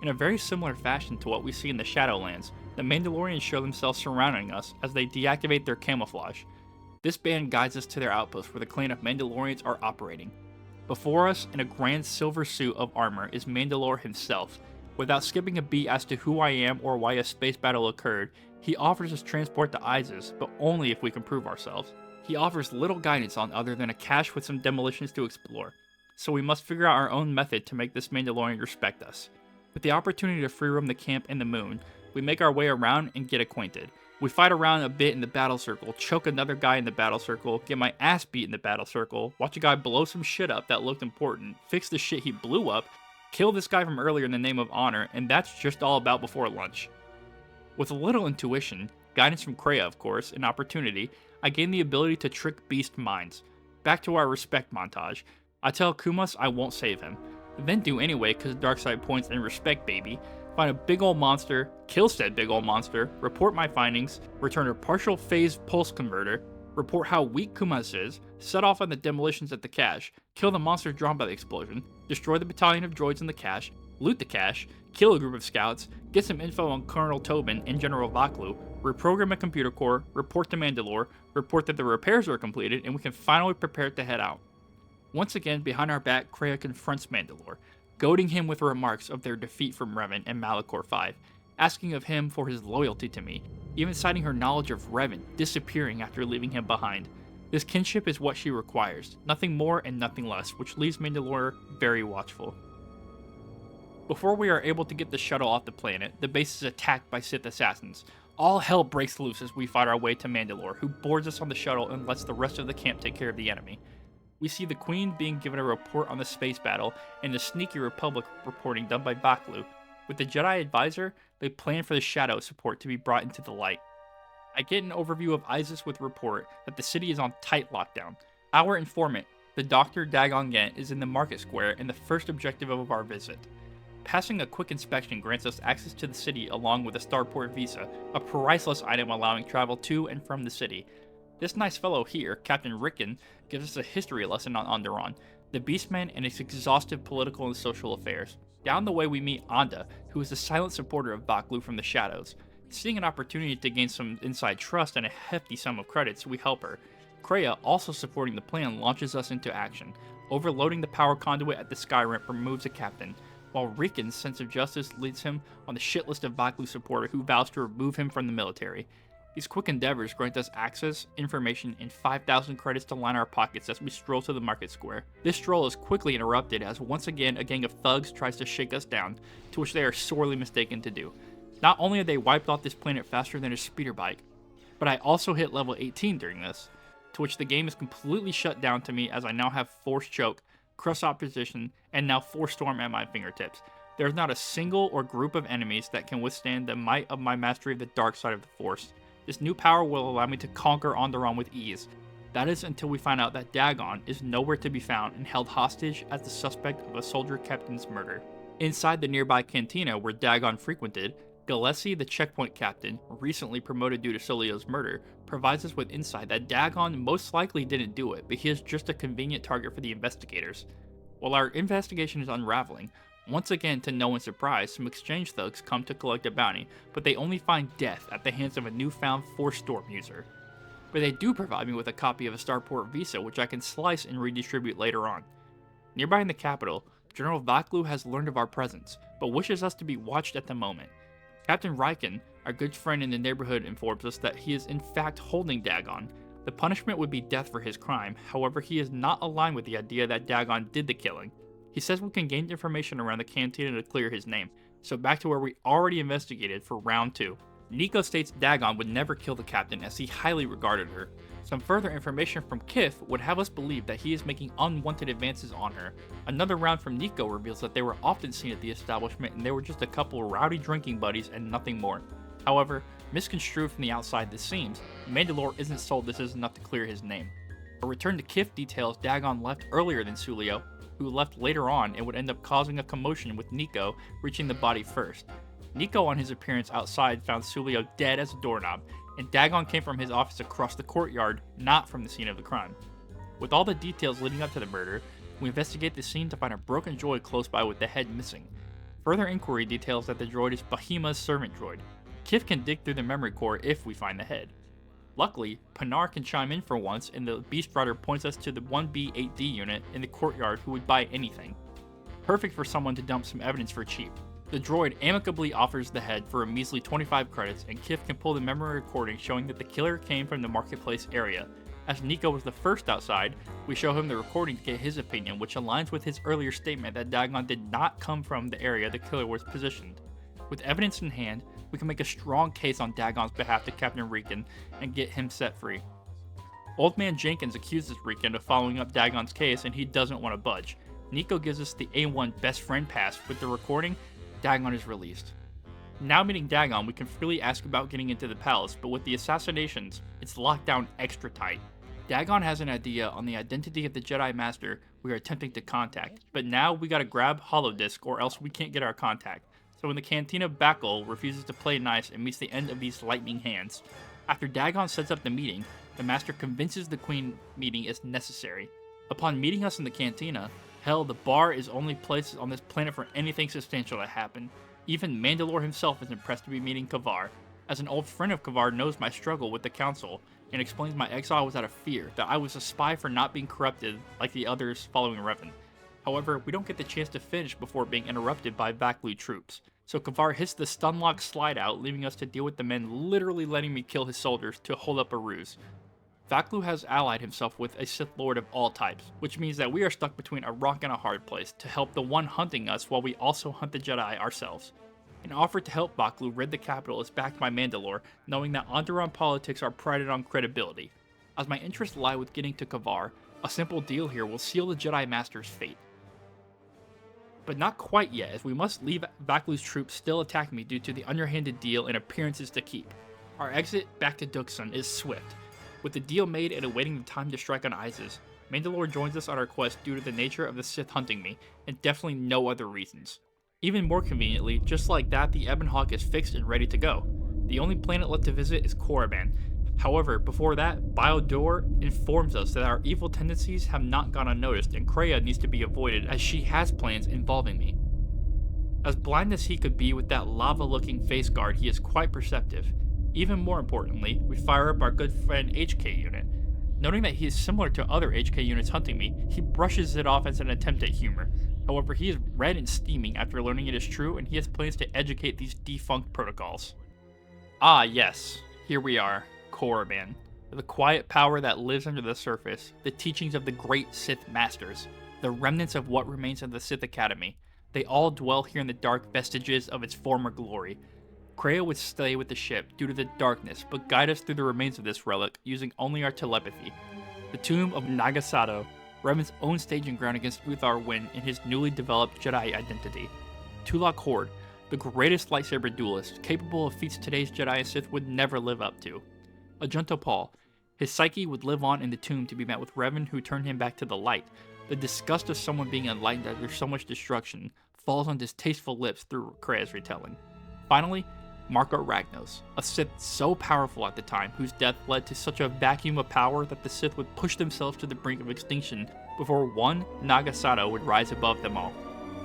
In a very similar fashion to what we see in the Shadowlands, the Mandalorians show themselves surrounding us as they deactivate their camouflage. This band guides us to their outpost where the clan of Mandalorians are operating. Before us, in a grand silver suit of armor, is Mandalore himself. Without skipping a beat as to who I am or why a space battle occurred, he offers us transport to Isis, but only if we can prove ourselves. He offers little guidance on other than a cache with some demolitions to explore, so we must figure out our own method to make this Mandalorian respect us. With the opportunity to free roam the camp and the moon, we make our way around and get acquainted. We fight around a bit in the battle circle, choke another guy in the battle circle, get my ass beat in the battle circle, watch a guy blow some shit up that looked important, fix the shit he blew up, kill this guy from earlier in the name of honor, and that's just all about before lunch. With a little intuition, guidance from Kreia of course, and opportunity, I gain the ability to trick beast minds. Back to our respect montage. I tell Kumas I won't save him, then do anyway cause dark side points and respect baby, find a big ol' monster, kill said big ol' monster, report my findings, return a partial phase pulse converter, report how weak Kumas is, set off on the demolitions at the cache, kill the monster drawn by the explosion, destroy the battalion of droids in the cache, loot the cache, kill a group of scouts, get some info on Colonel Tobin and General Vaklu, reprogram a computer core, report to Mandalore, report that the repairs are completed, and we can finally prepare to head out. Once again, behind our back, Kreia confronts Mandalore, goading him with remarks of their defeat from Revan and Malachor V, asking of him for his loyalty to me, even citing her knowledge of Revan disappearing after leaving him behind. This kinship is what she requires, nothing more and nothing less, which leaves Mandalore very watchful. Before we are able to get the shuttle off the planet, the base is attacked by Sith assassins. All hell breaks loose as we fight our way to Mandalore, who boards us on the shuttle and lets the rest of the camp take care of the enemy. We see the Queen being given a report on the space battle, and the sneaky Republic reporting done by Vaklu. With the Jedi advisor, they plan for the Shadow support to be brought into the light. I get an overview of Isis with report that the city is on tight lockdown. Our informant, the Dr. Dagon Gent, is in the market square and the first objective of our visit. Passing a quick inspection grants us access to the city along with a starport visa, a priceless item allowing travel to and from the city. This nice fellow here, Captain Rickon, gives us a history lesson on Onderon, the Beastman and its exhaustive political and social affairs. Down the way we meet Anda, who is a silent supporter of Vaklu from the shadows. Seeing an opportunity to gain some inside trust and a hefty sum of credits, we help her. Kreia, also supporting the plan, launches us into action. Overloading the power conduit at the sky ramp removes a captain, while Rickon's sense of justice leads him on the shit list of Vaklu supporter who vows to remove him from the military. These quick endeavors grant us access, information, and 5,000 credits to line our pockets as we stroll to the market square. This stroll is quickly interrupted as once again a gang of thugs tries to shake us down, to which they are sorely mistaken to do. Not only have they wiped off this planet faster than a speeder bike, but I also hit level 18 during this, to which the game is completely shut down to me as I now have Force Choke, Cross Opposition, and now Force Storm at my fingertips. There is not a single or group of enemies that can withstand the might of my mastery of the dark side of the Force. This new power will allow me to conquer Onderon with ease. That is until we find out that Dagon is nowhere to be found and held hostage as the suspect of a soldier captain's murder. Inside the nearby cantina where Dagon frequented, Gillespie, the checkpoint captain, recently promoted due to Sulio's murder, provides us with insight that Dagon most likely didn't do it, but he is just a convenient target for the investigators. While our investigation is unraveling, once again to no one's surprise, some exchange thugs come to collect a bounty, but they only find death at the hands of a newfound Force Storm user. But they do provide me with a copy of a Starport visa which I can slice and redistribute later on. Nearby in the capital, General Vaklu has learned of our presence, but wishes us to be watched at the moment. Captain Riken, our good friend in the neighborhood, informs us that he is in fact holding Dagon. The punishment would be death for his crime, however he is not aligned with the idea that Dagon did the killing. He says we can gain information around the cantina to clear his name, so back to where we already investigated for round 2. Nico states Dagon would never kill the captain as he highly regarded her. Some further information from Kith would have us believe that he is making unwanted advances on her. Another round from Nico reveals that they were often seen at the establishment and they were just a couple rowdy drinking buddies and nothing more. However, misconstrued from the outside this seems, Mandalore isn't sold this is enough to clear his name. A return to Kith details Dagon left earlier than Sulio, who left later on and would end up causing a commotion with Nico reaching the body first. Nico on his appearance outside found Sulio dead as a doorknob, and Dagon came from his office across the courtyard, not from the scene of the crime. With all the details leading up to the murder, we investigate the scene to find a broken droid close by with the head missing. Further inquiry details that the droid is Bahima's servant droid. Kif can dig through the memory core if we find the head. Luckily, Pinar can chime in for once and the Beast Rider points us to the 1B8D unit in the courtyard who would buy anything. Perfect for someone to dump some evidence for cheap. The droid amicably offers the head for a measly 25 credits, and Kif can pull the memory recording showing that the killer came from the marketplace area. As Nico was the first outside, we show him the recording to get his opinion, which aligns with his earlier statement that Dagon did not come from the area the killer was positioned. With evidence in hand, we can make a strong case on Dagon's behalf to Captain Riken and get him set free. Old Man Jenkins accuses Riken of following up Dagon's case and he doesn't want to budge. Nico gives us the A1 best friend pass. With the recording, Dagon is released. Now meeting Dagon, we can freely ask about getting into the palace, but with the assassinations, it's locked down extra tight. Dagon has an idea on the identity of the Jedi Master we are attempting to contact, but now we gotta grab holodisk or else we can't get our contact. So when the Cantina Bakul refuses to play nice and meets the end of these lightning hands. After Dagon sets up the meeting, the Master convinces the Queen meeting is necessary. Upon meeting us in the Cantina, hell, the bar is only place on this planet for anything substantial to happen. Even Mandalore himself is impressed to be meeting Kavar, as an old friend of Kavar knows my struggle with the Council, and explains my exile was out of fear, that I was a spy for not being corrupted like the others following Revan. However, we don't get the chance to finish before being interrupted by Vaklu troops, so Kavar hits the stunlock slide out, leaving us to deal with the men literally letting me kill his soldiers to hold up a ruse. Vaklu has allied himself with a Sith Lord of all types, which means that we are stuck between a rock and a hard place to help the one hunting us while we also hunt the Jedi ourselves. An offer to help Vaklu rid the capital is backed by Mandalore, knowing that Onderon politics are prided on credibility. As my interests lie with getting to Kavar, a simple deal here will seal the Jedi Master's fate. But not quite yet, as we must leave Vaklu's troops still attack me due to the underhanded deal and appearances to keep. Our exit back to Dxun is swift. With the deal made and awaiting the time to strike on Isis, Mandalore joins us on our quest due to the nature of the Sith hunting me, and definitely no other reasons. Even more conveniently, just like that, the Ebon Hawk is fixed and ready to go. The only planet left to visit is Korriban. However, before that, Biodor informs us that our evil tendencies have not gone unnoticed and Kreia needs to be avoided as she has plans involving me. As blind as he could be with that lava-looking face guard, he is quite perceptive. Even more importantly, we fire up our good friend HK unit. Noting that he is similar to other HK units hunting me, he brushes it off as an attempt at humor. However, he is red and steaming after learning it is true and he has plans to educate these defunct protocols. Ah yes, here we are. Korriban, the quiet power that lives under the surface, the teachings of the great Sith Masters, the remnants of what remains of the Sith Academy. They all dwell here in the dark vestiges of its former glory. Kreia would stay with the ship due to the darkness, but guide us through the remains of this relic using only our telepathy. The tomb of Nagasado, Revan's own staging ground against Uthar Wynn in his newly developed Jedi identity. Tulak Horde, the greatest lightsaber duelist, capable of feats today's Jedi and Sith would never live up to. Ajunta Paul. His psyche would live on in the tomb to be met with Revan who turned him back to the light. The disgust of someone being enlightened after so much destruction, falls on distasteful lips through Kreia's retelling. Finally, Marco Ragnos, a Sith so powerful at the time, whose death led to such a vacuum of power that the Sith would push themselves to the brink of extinction before one Nagasado would rise above them all.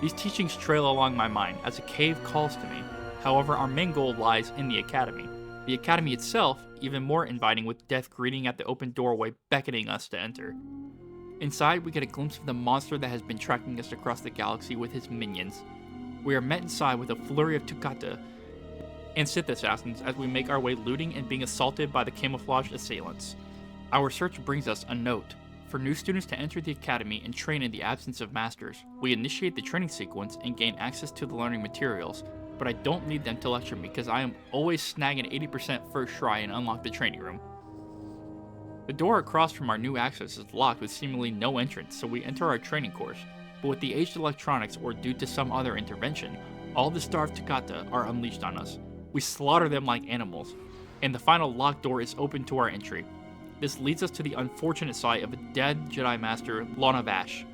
These teachings trail along my mind as a cave calls to me. However, our main goal lies in the Academy. The Academy itself, even more inviting, with death greeting at the open doorway beckoning us to enter. Inside, we get a glimpse of the monster that has been tracking us across the galaxy with his minions. We are met inside with a flurry of Tukata and Sith assassins as we make our way looting and being assaulted by the camouflaged assailants. Our search brings us a note. For new students to enter the Academy and train in the absence of masters, we initiate the training sequence and gain access to the learning materials, but I don't need them to lecture me because I am always snagging 80% first try and unlock the training room. The door across from our new access is locked with seemingly no entrance, so we enter our training course, but with the aged electronics or due to some other intervention, all the starved Tukata are unleashed on us. We slaughter them like animals, and the final locked door is open to our entry. This leads us to the unfortunate sight of a dead Jedi Master, Lana Vash,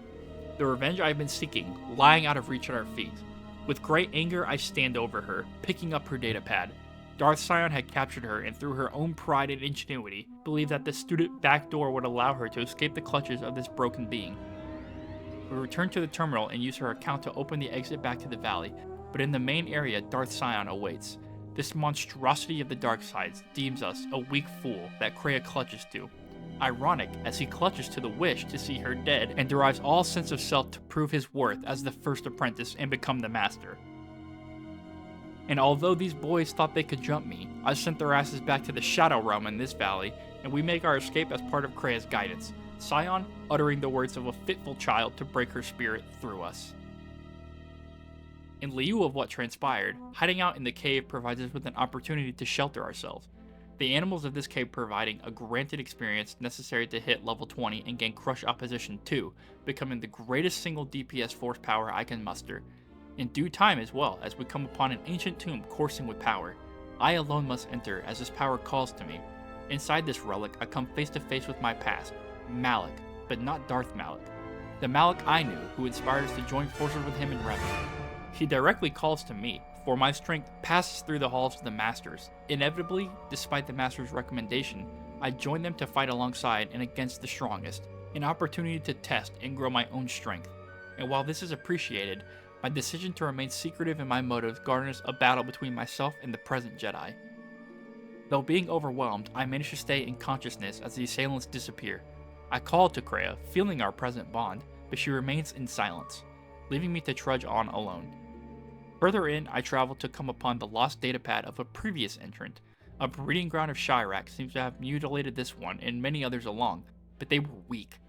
the revenge I have been seeking, lying out of reach at our feet. With great anger, I stand over her, picking up her datapad. Darth Sion had captured her and through her own pride and ingenuity, believed that the student back door would allow her to escape the clutches of this broken being. We return to the terminal and use her account to open the exit back to the valley, but in the main area, Darth Sion awaits. This monstrosity of the dark sides deems us a weak fool that Kreia clutches to. Ironic, as he clutches to the wish to see her dead and derives all sense of self to prove his worth as the first apprentice and become the master. And although these boys thought they could jump me, I sent their asses back to the Shadow Realm in this valley, and we make our escape as part of Kreia's guidance, Sion uttering the words of a fitful child to break her spirit through us. In lieu of what transpired, hiding out in the cave provides us with an opportunity to shelter ourselves. The animals of this cave providing a granted experience necessary to hit level 20 and gain Crush Opposition 2, becoming the greatest single DPS force power I can muster. In due time as well, as we come upon an ancient tomb coursing with power. I alone must enter as this power calls to me. Inside this relic, I come face to face with my past, Malak, but not Darth Malak. The Malak I knew, who inspired us to join forces with him in Revan. He directly calls to me, for my strength passes through the halls of the Masters. Inevitably, despite the Master's recommendation, I join them to fight alongside and against the strongest, an opportunity to test and grow my own strength. And while this is appreciated, my decision to remain secretive in my motives garners a battle between myself and the present Jedi. Though being overwhelmed, I manage to stay in consciousness as the assailants disappear. I call to Kreia, feeling our present bond, but she remains in silence, leaving me to trudge on alone. Further in, I travel to come upon the lost datapad of a previous entrant. A breeding ground of Chirac seems to have mutilated this one and many others along, but they were weak.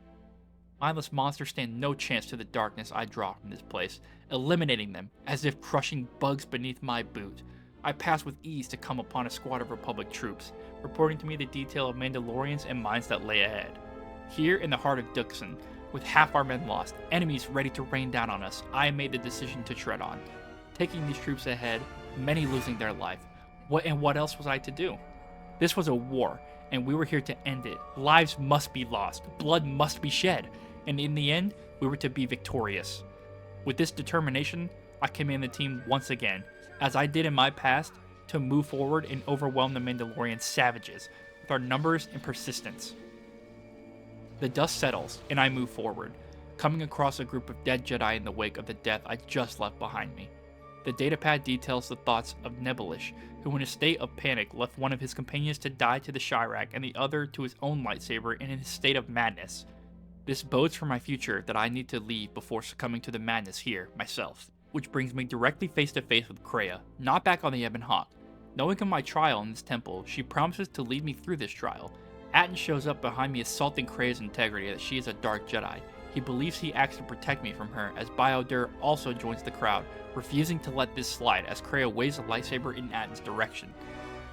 Mindless monsters stand no chance to the darkness I draw from this place, eliminating them as if crushing bugs beneath my boot. I pass with ease to come upon a squad of Republic troops, reporting to me the detail of Mandalorians and mines that lay ahead. Here in the heart of Dxun, with half our men lost, enemies ready to rain down on us, I made the decision to tread on. Taking these troops ahead, many losing their life. What else was I to do? This was a war, and we were here to end it. Lives must be lost, blood must be shed, and in the end, we were to be victorious. With this determination, I command the team once again, as I did in my past, to move forward and overwhelm the Mandalorian savages with our numbers and persistence. The dust settles, and I move forward, coming across a group of dead Jedi in the wake of the death I just left behind me. The datapad details the thoughts of Nebulish, who in a state of panic left one of his companions to die to the Chirac and the other to his own lightsaber in a state of madness. This bodes for my future that I need to leave before succumbing to the madness here, myself. Which brings me directly face to face with Kreia, not back on the Ebon Hawk. Knowing of my trial in this temple, she promises to lead me through this trial. Atton shows up behind me assaulting Kreia's integrity that she is a dark Jedi. He believes he acts to protect me from her, as Bio-Dur also joins the crowd, refusing to let this slide as Kreia waves a lightsaber in Atton's direction.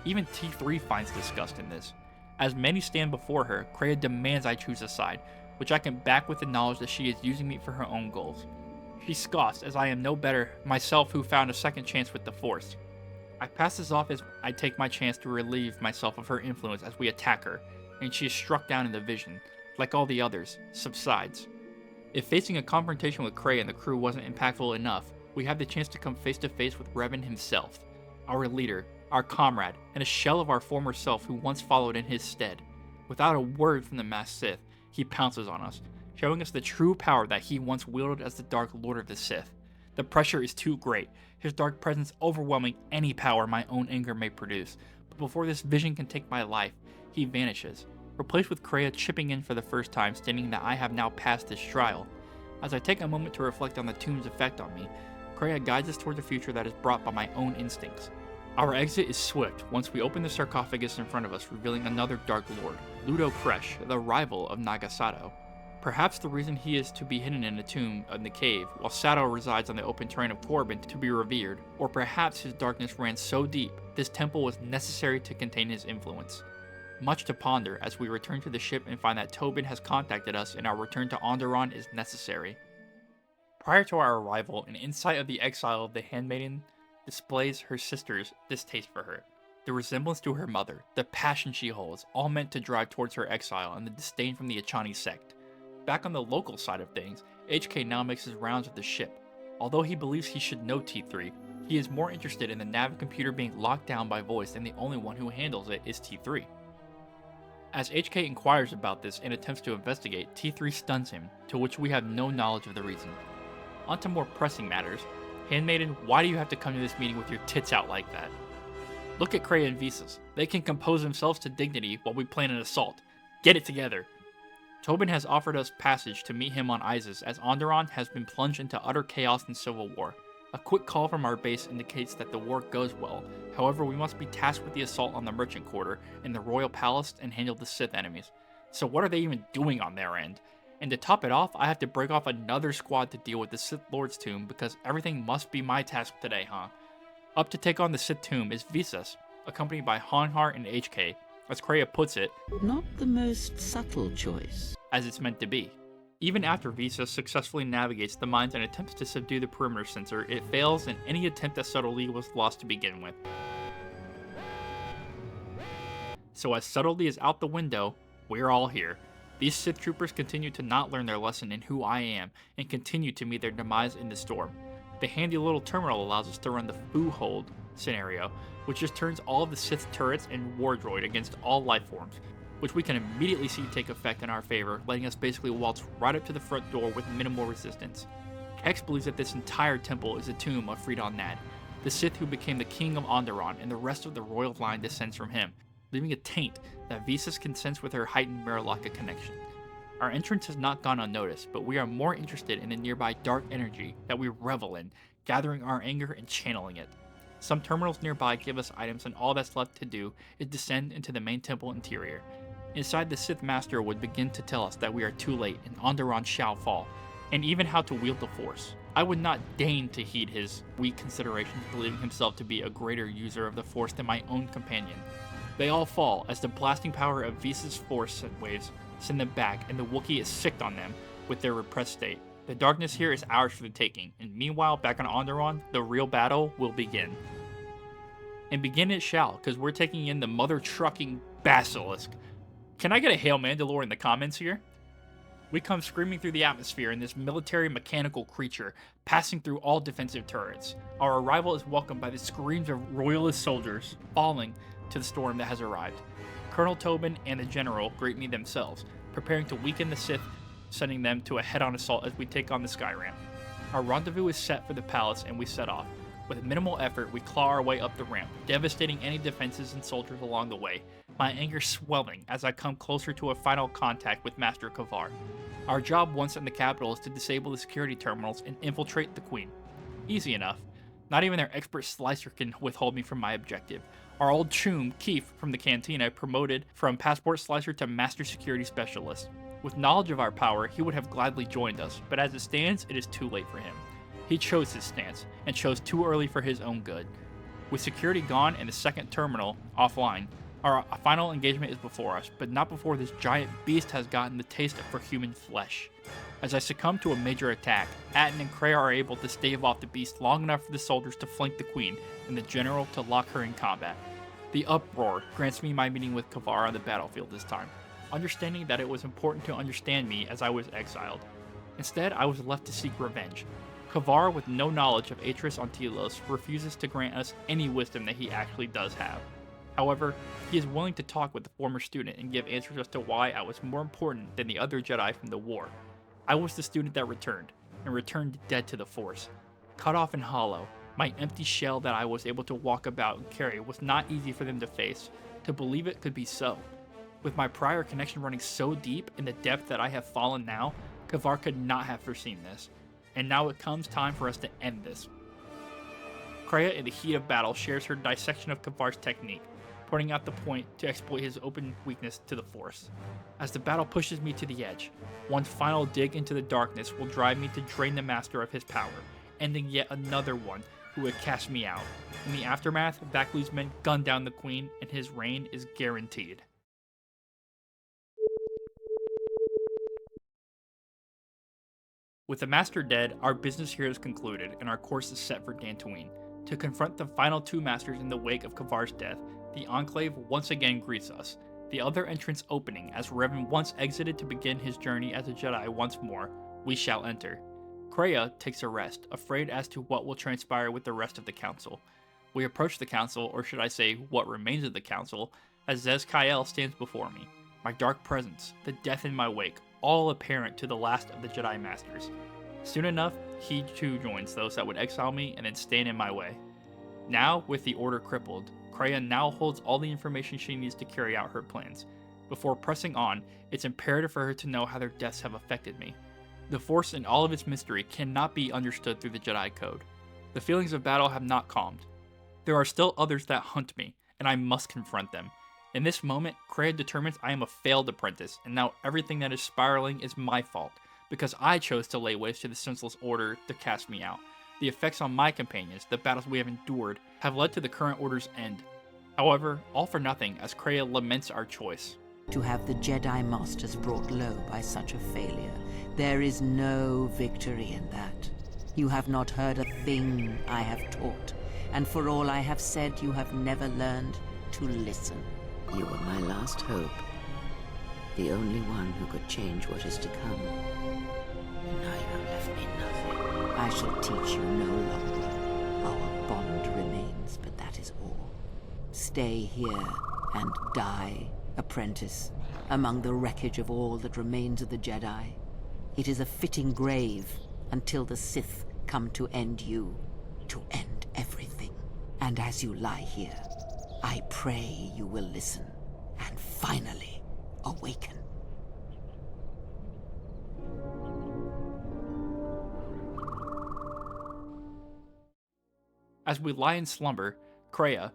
Even T3 finds disgust in this. As many stand before her, Kreia demands I choose a side, which I can back with the knowledge that she is using me for her own goals. She scoffs as I am no better myself who found a second chance with the Force. I pass this off as I take my chance to relieve myself of her influence as we attack her, and she is struck down in the vision, like all the others, subsides. If facing a confrontation with Kreia and the crew wasn't impactful enough, we have the chance to come face to face with Revan himself, our leader, our comrade, and a shell of our former self who once followed in his stead. Without a word from the masked Sith, he pounces on us, showing us the true power that he once wielded as the Dark Lord of the Sith. The pressure is too great, his dark presence overwhelming any power my own anger may produce, but before this vision can take my life, he vanishes, replaced with Kreia chipping in for the first time, stating that I have now passed this trial. As I take a moment to reflect on the tomb's effect on me, Kreia guides us towards a future that is brought by my own instincts. Our exit is swift once we open the sarcophagus in front of us, revealing another Dark Lord, Ludo Kresh, the rival of Naga Sato. Perhaps the reason he is to be hidden in a tomb in the cave, while Sato resides on the open terrain of Korriban to be revered, or perhaps his darkness ran so deep, this temple was necessary to contain his influence. Much to ponder as we return to the ship and find that Tobin has contacted us and our return to Onderon is necessary. Prior to our arrival, an insight of the exile of the handmaiden displays her sister's distaste for her. The resemblance to her mother, the passion she holds, all meant to drive towards her exile and the disdain from the Achani sect. Back on the local side of things, HK now makes his rounds of the ship. Although he believes he should know T3, he is more interested in the nav computer being locked down by voice, and the only one who handles it is T3. As HK inquires about this and attempts to investigate, T3 stuns him, to which we have no knowledge of the reason. On to more pressing matters. Handmaiden, why do you have to come to this meeting with your tits out like that? Look at Kreia and Visas. They can compose themselves to dignity while we plan an assault. Get it together. Tobin has offered us passage to meet him on Isis, as Onderon has been plunged into utter chaos and civil war. A quick call from our base indicates that the war goes well. However, we must be tasked with the assault on the merchant quarter in the royal palace and handle the Sith enemies. So what are they even doing on their end? And to top it off, I have to break off another squad to deal with the Sith Lord's tomb because everything must be my task today, huh? Up to take on the Sith tomb is Visas, accompanied by Hanhar and HK. As Kreia puts it, Not the most subtle choice. as it's meant to be. Even after Visas successfully navigates the mines and attempts to subdue the perimeter sensor, it fails and any attempt at subtlety was lost to begin with. So as subtlety is out the window, we're all here. These Sith troopers continue to not learn their lesson in who I am, and continue to meet their demise in the storm. The handy little terminal allows us to run the Fu Hold scenario, which just turns all of the Sith turrets and war droid against all life forms, which we can immediately see take effect in our favor, letting us basically waltz right up to the front door with minimal resistance. Hex believes that this entire temple is a tomb of Freedon Nad, the Sith who became the king of Onderon, and the rest of the royal line descends from him, leaving a taint that Visas can sense with her heightened Miralaka connection. Our entrance has not gone unnoticed, but we are more interested in the nearby dark energy that we revel in, gathering our anger and channeling it. Some terminals nearby give us items, and all that's left to do is descend into the main temple interior. Inside, the Sith Master would begin to tell us that we are too late and Onderon shall fall, and even how to wield the Force. I would not deign to heed his weak considerations, believing himself to be a greater user of the Force than my own companion. They all fall as the blasting power of Visas' Force waves send them back, and the Wookiee is sicked on them with their repressed state. The darkness here is ours for the taking, and meanwhile, back on Onderon, the real battle will begin. And begin it shall, because we're taking in the mother-trucking Basilisk. Can I get a Hail Mandalore in the comments here? We come screaming through the atmosphere in this military mechanical creature, passing through all defensive turrets. Our arrival is welcomed by the screams of royalist soldiers falling to the storm that has arrived. Colonel Tobin and the General greet me themselves, preparing to weaken the Sith, sending them to a head-on assault as we take on the Skyram. Our rendezvous is set for the palace and we set off. With minimal effort, we claw our way up the ramp, devastating any defenses and soldiers along the way, my anger swelling as I come closer to a final contact with Master Kavar. Our job once in the capital is to disable the security terminals and infiltrate the Queen. Easy enough. Not even their expert slicer can withhold me from my objective. Our old choom, Keith, from the cantina, promoted from passport slicer to master security specialist. With knowledge of our power, he would have gladly joined us, but as it stands, it is too late for him. He chose his stance, and chose too early for his own good. With security gone and the second terminal offline, our final engagement is before us, but not before this giant beast has gotten the taste for human flesh. As I succumb to a major attack, Atton and Kreia are able to stave off the beast long enough for the soldiers to flank the Queen, and the General to lock her in combat. The uproar grants me my meeting with Kavar on the battlefield this time, understanding that it was important to understand me as I was exiled. Instead, I was left to seek revenge. Kavar, with no knowledge of Atris on Telos, refuses to grant us any wisdom that he actually does have. However, he is willing to talk with the former student and give answers as to why I was more important than the other Jedi from the war. I was the student that returned, and returned dead to the Force. Cut off and hollow, my empty shell that I was able to walk about and carry was not easy for them to face, to believe it could be so. With my prior connection running so deep in the depth that I have fallen now, Kavar could not have foreseen this. And now it comes time for us to end this. Kreia, in the heat of battle, shares her dissection of Kavar's technique, pointing out the point to exploit his open weakness to the Force. As the battle pushes me to the edge, one final dig into the darkness will drive me to drain the Master of his power, ending yet another one who would cast me out. In the aftermath, Vaklu's men gun down the Queen, and his reign is guaranteed. With the Master dead, our business here is concluded, and our course is set for Dantooine. To confront the final two Masters in the wake of Kavar's death, the Enclave once again greets us, the other entrance opening as Revan once exited to begin his journey as a Jedi once more. We shall enter. Kreia takes a rest, afraid as to what will transpire with the rest of the Council. We approach the Council, or should I say, what remains of the Council, as Zez Kyle stands before me, my dark presence, the death in my wake, all apparent to the last of the Jedi Masters. Soon enough, he too joins those that would exile me and then stand in my way. Now, with the Order crippled, Kreia now holds all the information she needs to carry out her plans. Before pressing on, it's imperative for her to know how their deaths have affected me. The Force in all of its mystery cannot be understood through the Jedi Code. The feelings of battle have not calmed. There are still others that hunt me, and I must confront them. In this moment, Kreia determines I am a failed apprentice, and now everything that is spiraling is my fault, because I chose to lay waste to the senseless Order to cast me out. The effects on my companions, the battles we have endured, have led to the current Order's end. However, all for nothing, as Kreia laments our choice. To have the Jedi Masters brought low by such a failure, there is no victory in that. You have not heard a thing I have taught, and for all I have said, you have never learned to listen. You were my last hope, the only one who could change what is to come. And now you have left me nothing. I shall teach you no longer. Our bond remains, but that is all. Stay here and die, apprentice, among the wreckage of all that remains of the Jedi. It is a fitting grave until the Sith come to end you, to end everything. And as you lie here, I pray you will listen and finally awaken. As we lie in slumber, Kreia,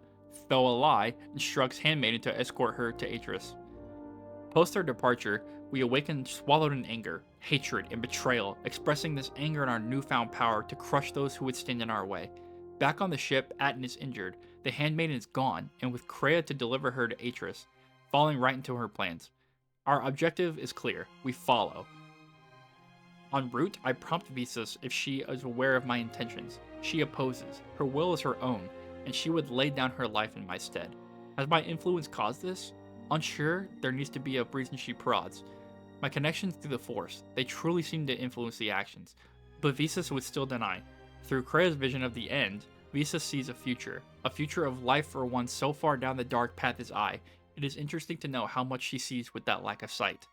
though a lie, instructs Handmaiden to escort her to Atris. Post their departure, we awaken swallowed in anger, hatred, and betrayal, expressing this anger in our newfound power to crush those who would stand in our way. Back on the ship, Atton is injured, the Handmaiden is gone, and with Kreia to deliver her to Atris, falling right into her plans. Our objective is clear, we follow. En route, I prompt Visas if she is aware of my intentions. She opposes, her will is her own, and she would lay down her life in my stead. Has my influence caused this? Unsure, there needs to be a reason she prods. My connections through the Force, they truly seem to influence the actions, but Visas would still deny. Through Kreia's vision of the end, Visas sees a future of life for one so far down the dark path as I. It is interesting to know how much she sees with that lack of sight.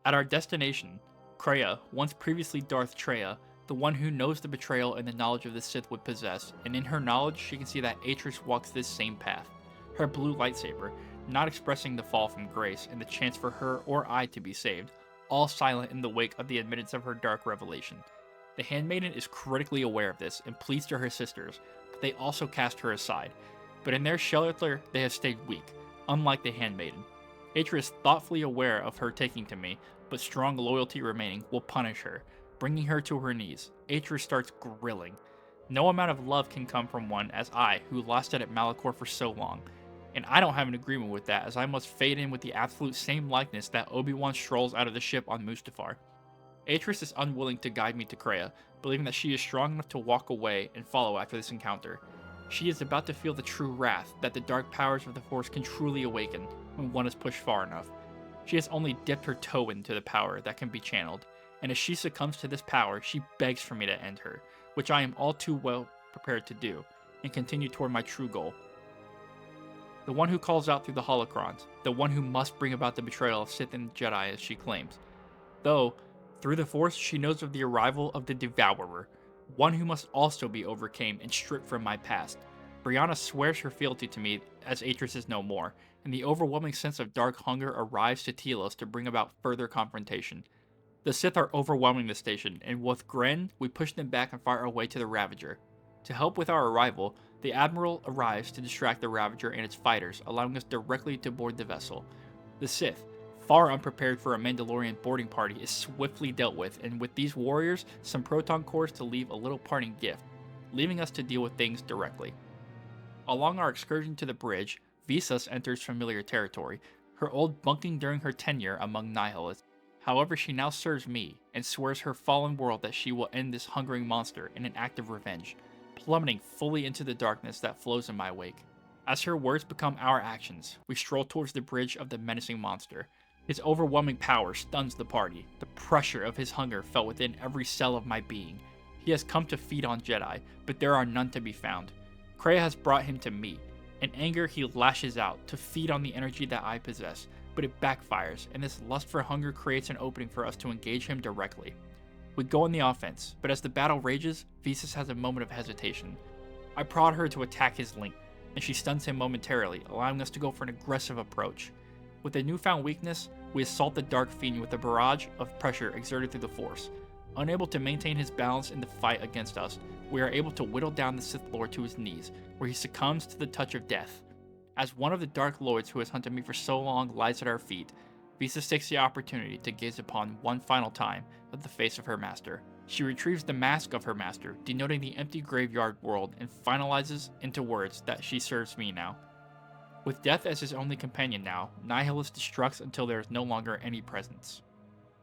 At our destination, Kreia, once previously Darth Traya, the one who knows the betrayal and the knowledge of the Sith would possess, and in her knowledge she can see that Atris walks this same path. Her blue lightsaber, not expressing the fall from grace and the chance for her or I to be saved, all silent in the wake of the admittance of her dark revelation. The Handmaiden is critically aware of this and pleads to her sisters, but they also cast her aside. But in their shelter, they have stayed weak, unlike the Handmaiden. Atris, thoughtfully aware of her taking to me, but strong loyalty remaining, will punish her, bringing her to her knees. Atris starts grilling. No amount of love can come from one as I, who lost it at Malachor for so long. And I don't have an agreement with that, as I must fade in with the absolute same likeness that Obi-Wan strolls out of the ship on Mustafar. Atris is unwilling to guide me to Kreia, believing that she is strong enough to walk away and follow after this encounter. She is about to feel the true wrath that the dark powers of the Force can truly awaken when one is pushed far enough. She has only dipped her toe into the power that can be channeled, and as she succumbs to this power, she begs for me to end her, which I am all too well prepared to do, and continue toward my true goal. The one who calls out through the holocrons, the one who must bring about the betrayal of Sith and Jedi as she claims. Though, through the Force, she knows of the arrival of the Devourer, one who must also be overcame and stripped from my past. Brianna swears her fealty to me as Atris is no more, and the overwhelming sense of dark hunger arrives to Telos to bring about further confrontation. The Sith are overwhelming the station, and with Gren, we push them back and fight our way to the Ravager. To help with our arrival, the Admiral arrives to distract the Ravager and its fighters, allowing us directly to board the vessel. The Sith, far unprepared for a Mandalorian boarding party, is swiftly dealt with, and with these warriors, some proton cores to leave a little parting gift, leaving us to deal with things directly. Along our excursion to the bridge, Visas enters familiar territory, her old bunking during her tenure among Nihilus. However, she now serves me, and swears her fallen world that she will end this hungering monster in an act of revenge, plummeting fully into the darkness that flows in my wake. As her words become our actions, we stroll towards the bridge of the menacing monster. His overwhelming power stuns the party, the pressure of his hunger felt within every cell of my being. He has come to feed on Jedi, but there are none to be found. Kreia has brought him to me. In anger, he lashes out to feed on the energy that I possess, but it backfires, and this lust for hunger creates an opening for us to engage him directly. We go on the offense, but as the battle rages, Visas has a moment of hesitation. I prod her to attack his link, and she stuns him momentarily, allowing us to go for an aggressive approach. With a newfound weakness, we assault the Dark Fiend with a barrage of pressure exerted through the Force. Unable to maintain his balance in the fight against us, we are able to whittle down the Sith Lord to his knees, where he succumbs to the touch of death. As one of the Dark Lords who has hunted me for so long lies at our feet, Visas takes the opportunity to gaze upon one final time of the face of her master. She retrieves the mask of her master, denoting the empty graveyard world, and finalizes into words that she serves me now. With death as his only companion now, Nihilus destructs until there is no longer any presence.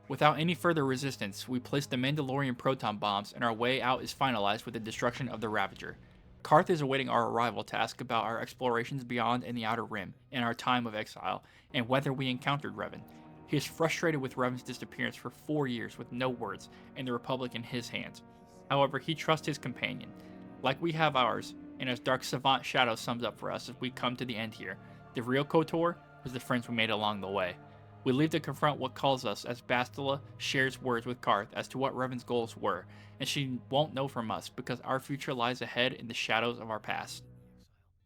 Without any further resistance, we place the Mandalorian proton bombs, and our way out is finalized with the destruction of the Ravager. Carth is awaiting our arrival to ask about our explorations beyond in the Outer Rim, and our time of exile, and whether we encountered Revan. He is frustrated with Revan's disappearance for 4 years with no words, and the Republic in his hands. However, he trusts his companion, like we have ours, and as Dark Savant Shadow sums up for us as we come to the end here, the real KOTOR was the friends we made along the way. We leave to confront what calls us as Bastila shares words with Carth as to what Revan's goals were, and she won't know from us because our future lies ahead in the shadows of our past.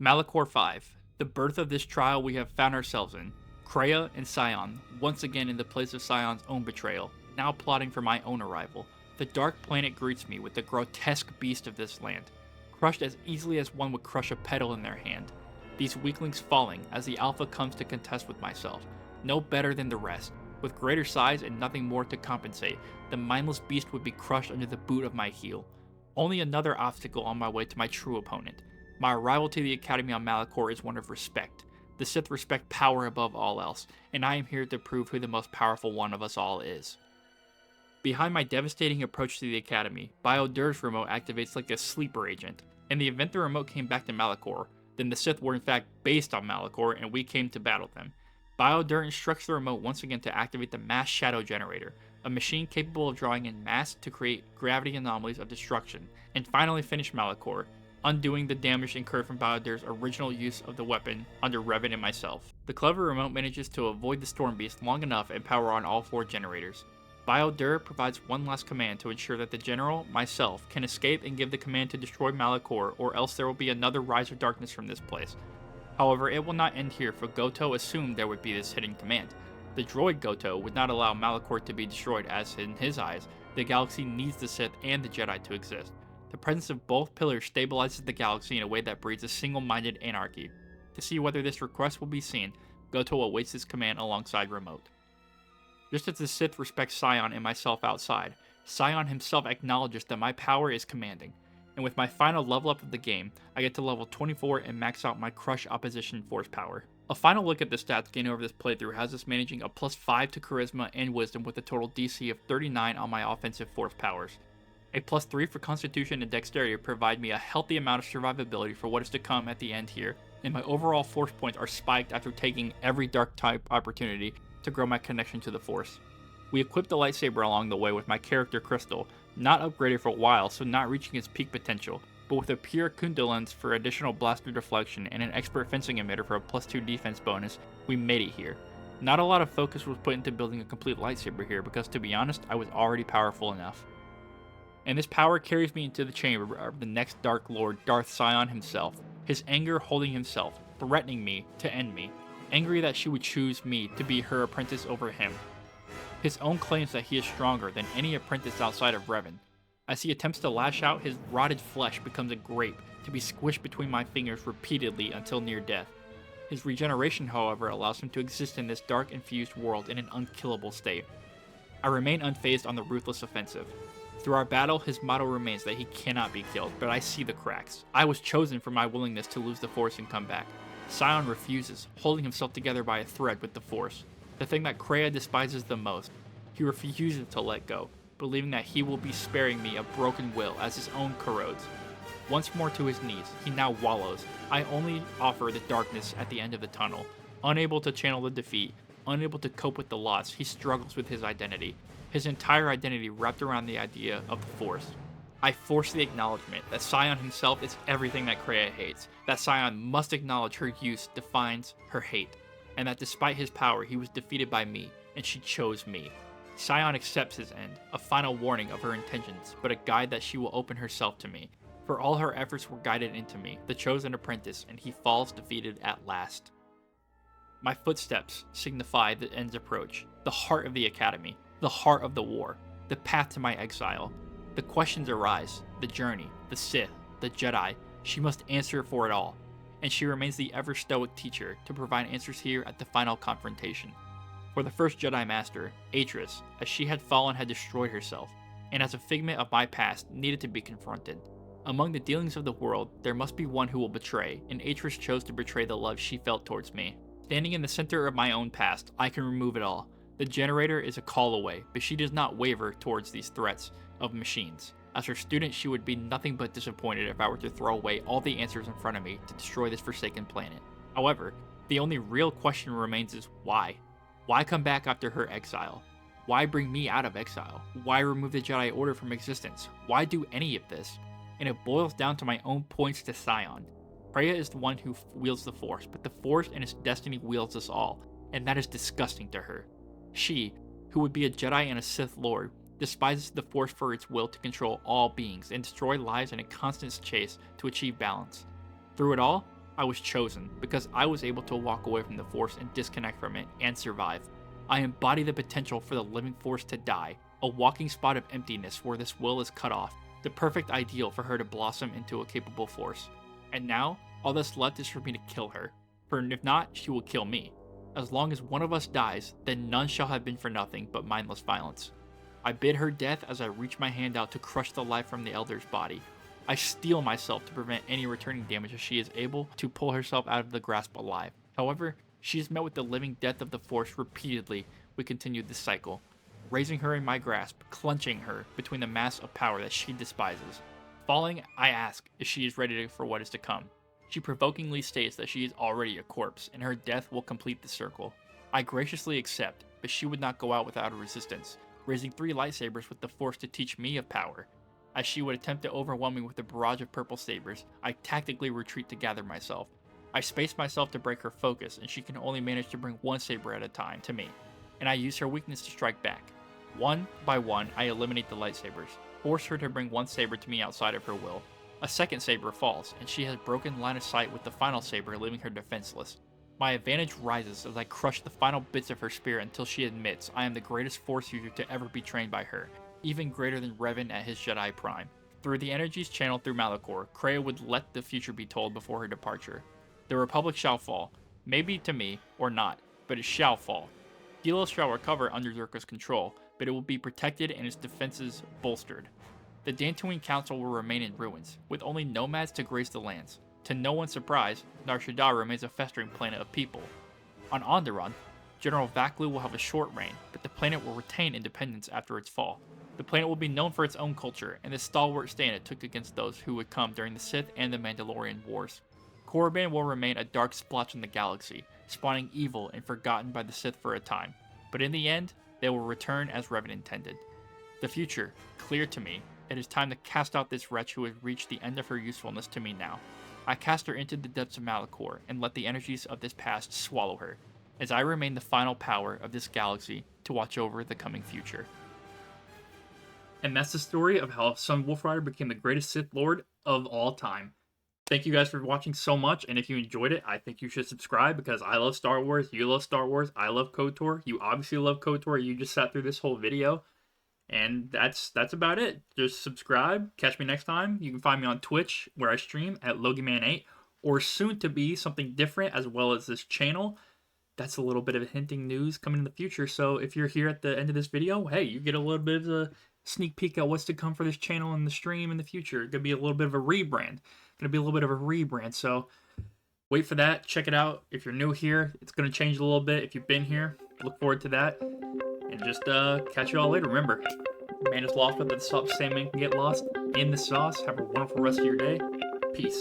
Malachor V, the birth of this trial we have found ourselves in. Kreia and Sion, once again in the place of Sion's own betrayal, now plotting for my own arrival. The dark planet greets me with the grotesque beast of this land, crushed as easily as one would crush a petal in their hand. These weaklings falling as the Alpha comes to contest with myself. No better than the rest. With greater size and nothing more to compensate, the mindless beast would be crushed under the boot of my heel. Only another obstacle on my way to my true opponent. My arrival to the Academy on Malachor is one of respect. The Sith respect power above all else, and I am here to prove who the most powerful one of us all is. Behind my devastating approach to the Academy, Bio-Dur's remote activates like a sleeper agent. In the event the remote came back to Malachor, then the Sith were in fact based on Malachor and we came to battle them. Bio-Dur instructs the remote once again to activate the mass shadow generator, a machine capable of drawing in mass to create gravity anomalies of destruction, and finally finish Malachor, undoing the damage incurred from Bio-Dur's original use of the weapon under Revan and myself. The clever remote manages to avoid the Storm Beast long enough and power on all 4 generators. Bio-Dur provides one last command to ensure that the General, myself, can escape and give the command to destroy Malachor, or else there will be another rise of darkness from this place. However, it will not end here, for Goto assumed there would be this hidden command. The droid Goto would not allow Malachor to be destroyed, as in his eyes, the galaxy needs the Sith and the Jedi to exist. The presence of both pillars stabilizes the galaxy in a way that breeds a single-minded anarchy. To see whether this request will be seen, Goto awaits his command alongside Remote. Just as the Sith respects Sion and myself outside, Sion himself acknowledges that my power is commanding. And with my final level up of the game, I get to level 24 and max out my Crush Opposition Force power. A final look at the stats gained over this playthrough has us managing a +5 to Charisma and Wisdom with a total DC of 39 on my offensive force powers. A +3 for Constitution and Dexterity provide me a healthy amount of survivability for what is to come at the end here, and my overall force points are spiked after taking every dark type opportunity to grow my connection to the Force. We equipped the lightsaber along the way with my character crystal, not upgraded for a while, so not reaching its peak potential, but with a pure Kunda lens for additional blaster deflection and an expert fencing emitter for a +2 defense bonus, we made it here. Not a lot of focus was put into building a complete lightsaber here because, to be honest, I was already powerful enough. And this power carries me into the chamber of the next Dark Lord, Darth Sion himself, his anger holding himself, threatening me to end me, angry that she would choose me to be her apprentice over him. His own claims that he is stronger than any apprentice outside of Revan. As he attempts to lash out, his rotted flesh becomes a grape to be squished between my fingers repeatedly until near death. His regeneration, however, allows him to exist in this dark infused world in an unkillable state. I remain unfazed on the ruthless offensive. Through our battle, his motto remains that he cannot be killed, but I see the cracks. I was chosen for my willingness to lose the Force and come back. Sion refuses, holding himself together by a thread with the Force, the thing that Kreia despises the most. He refuses to let go, believing that he will be sparing me a broken will as his own corrodes. Once more to his knees, he now wallows. I only offer the darkness at the end of the tunnel. Unable to channel the defeat, unable to cope with the loss, he struggles with his identity. His entire identity wrapped around the idea of the Force. I force the acknowledgement that Sion himself is everything that Kreia hates, that Sion must acknowledge her use defines her hate, and that despite his power, he was defeated by me, and she chose me. Sion accepts his end, a final warning of her intentions, but a guide that she will open herself to me. For all her efforts were guided into me, the chosen apprentice, and he falls defeated at last. My footsteps signify the end's approach, the heart of the academy, the heart of the war, the path to my exile. The questions arise, the journey, the Sith, the Jedi. She must answer for it all, and she remains the ever-stoic teacher to provide answers here at the final confrontation. For the first Jedi Master, Atris, as she had fallen, had destroyed herself, and as a figment of my past, needed to be confronted. Among the dealings of the world, there must be one who will betray, and Atris chose to betray the love she felt towards me. Standing in the center of my own past, I can remove it all. The generator is a call away, but she does not waver towards these threats of machines. As her student, she would be nothing but disappointed if I were to throw away all the answers in front of me to destroy this forsaken planet. However, the only real question remains is why? Why come back after her exile? Why bring me out of exile? Why remove the Jedi Order from existence? Why do any of this? And it boils down to my own points to Sion. Kreia is the one who wields the Force, but the Force and its destiny wields us all, and that is disgusting to her. She, who would be a Jedi and a Sith Lord, despises the Force for its will to control all beings and destroy lives in a constant chase to achieve balance. Through it all, I was chosen because I was able to walk away from the Force and disconnect from it and survive. I embody the potential for the living Force to die, a walking spot of emptiness where this will is cut off, the perfect ideal for her to blossom into a capable Force. And now, all that's left is for me to kill her, for if not, she will kill me. As long as one of us dies, then none shall have been for nothing but mindless violence. I bid her death as I reach my hand out to crush the life from the Elder's body. I steel myself to prevent any returning damage as she is able to pull herself out of the grasp alive. However, she is met with the living death of the Force repeatedly. We continue this cycle, raising her in my grasp, clenching her between the mass of power that she despises. Falling, I ask if she is ready for what is to come. She provokingly states that she is already a corpse, and her death will complete the circle. I graciously accept, but she would not go out without a resistance, raising 3 lightsabers with the Force to teach me of power. As she would attempt to overwhelm me with a barrage of purple sabers, I tactically retreat to gather myself. I space myself to break her focus, and she can only manage to bring 1 saber at a time to me, and I use her weakness to strike back. One by one, I eliminate the lightsabers, force her to bring 1 saber to me outside of her will. A second saber falls, and she has broken line of sight with the final saber, leaving her defenseless. My advantage rises as I crush the final bits of her spirit until she admits I am the greatest Force user to ever be trained by her, even greater than Revan at his Jedi Prime. Through the energies channeled through Malachor, Kreia would let the future be told before her departure. The Republic shall fall, maybe to me, or not, but it shall fall. Telos shall recover under Zerka's control, but it will be protected and its defenses bolstered. The Dantooine Council will remain in ruins, with only nomads to graze the lands. To no one's surprise, Nar Shaddaa remains a festering planet of people. On Onderon, General Vaklu will have a short reign, but the planet will retain independence after its fall. The planet will be known for its own culture and the stalwart stand it took against those who would come during the Sith and the Mandalorian Wars. Korriban will remain a dark splotch in the galaxy, spawning evil and forgotten by the Sith for a time. But in the end, they will return as Revan intended. The future, clear to me. It is time to cast out this wretch who has reached the end of her usefulness to me now. I cast her into the depths of Malachor, and let the energies of this past swallow her, as I remain the final power of this galaxy to watch over the coming future. And that's the story of how Son Wolfrider became the greatest Sith Lord of all time. Thank you guys for watching so much, and if you enjoyed it, I think you should subscribe, because I love Star Wars, you love Star Wars, I love KOTOR, you obviously love KOTOR, you just sat through this whole video. And that's about it. Just subscribe. Catch me next time. You can find me on Twitch, where I stream at LogiMan8, or soon to be something different, as well as this channel. That's a little bit of hinting news coming in the future. So if you're here at the end of this video, hey, you get a little bit of a sneak peek at what's to come for this channel and the stream in the future. It's gonna be a little bit of a rebrand. So wait for that. Check it out. If you're new here, it's gonna change a little bit. If you've been here, look forward to that. And just catch you all later. Remember, man is lost, but the same man can get lost in the sauce. Have a wonderful rest of your day. Peace.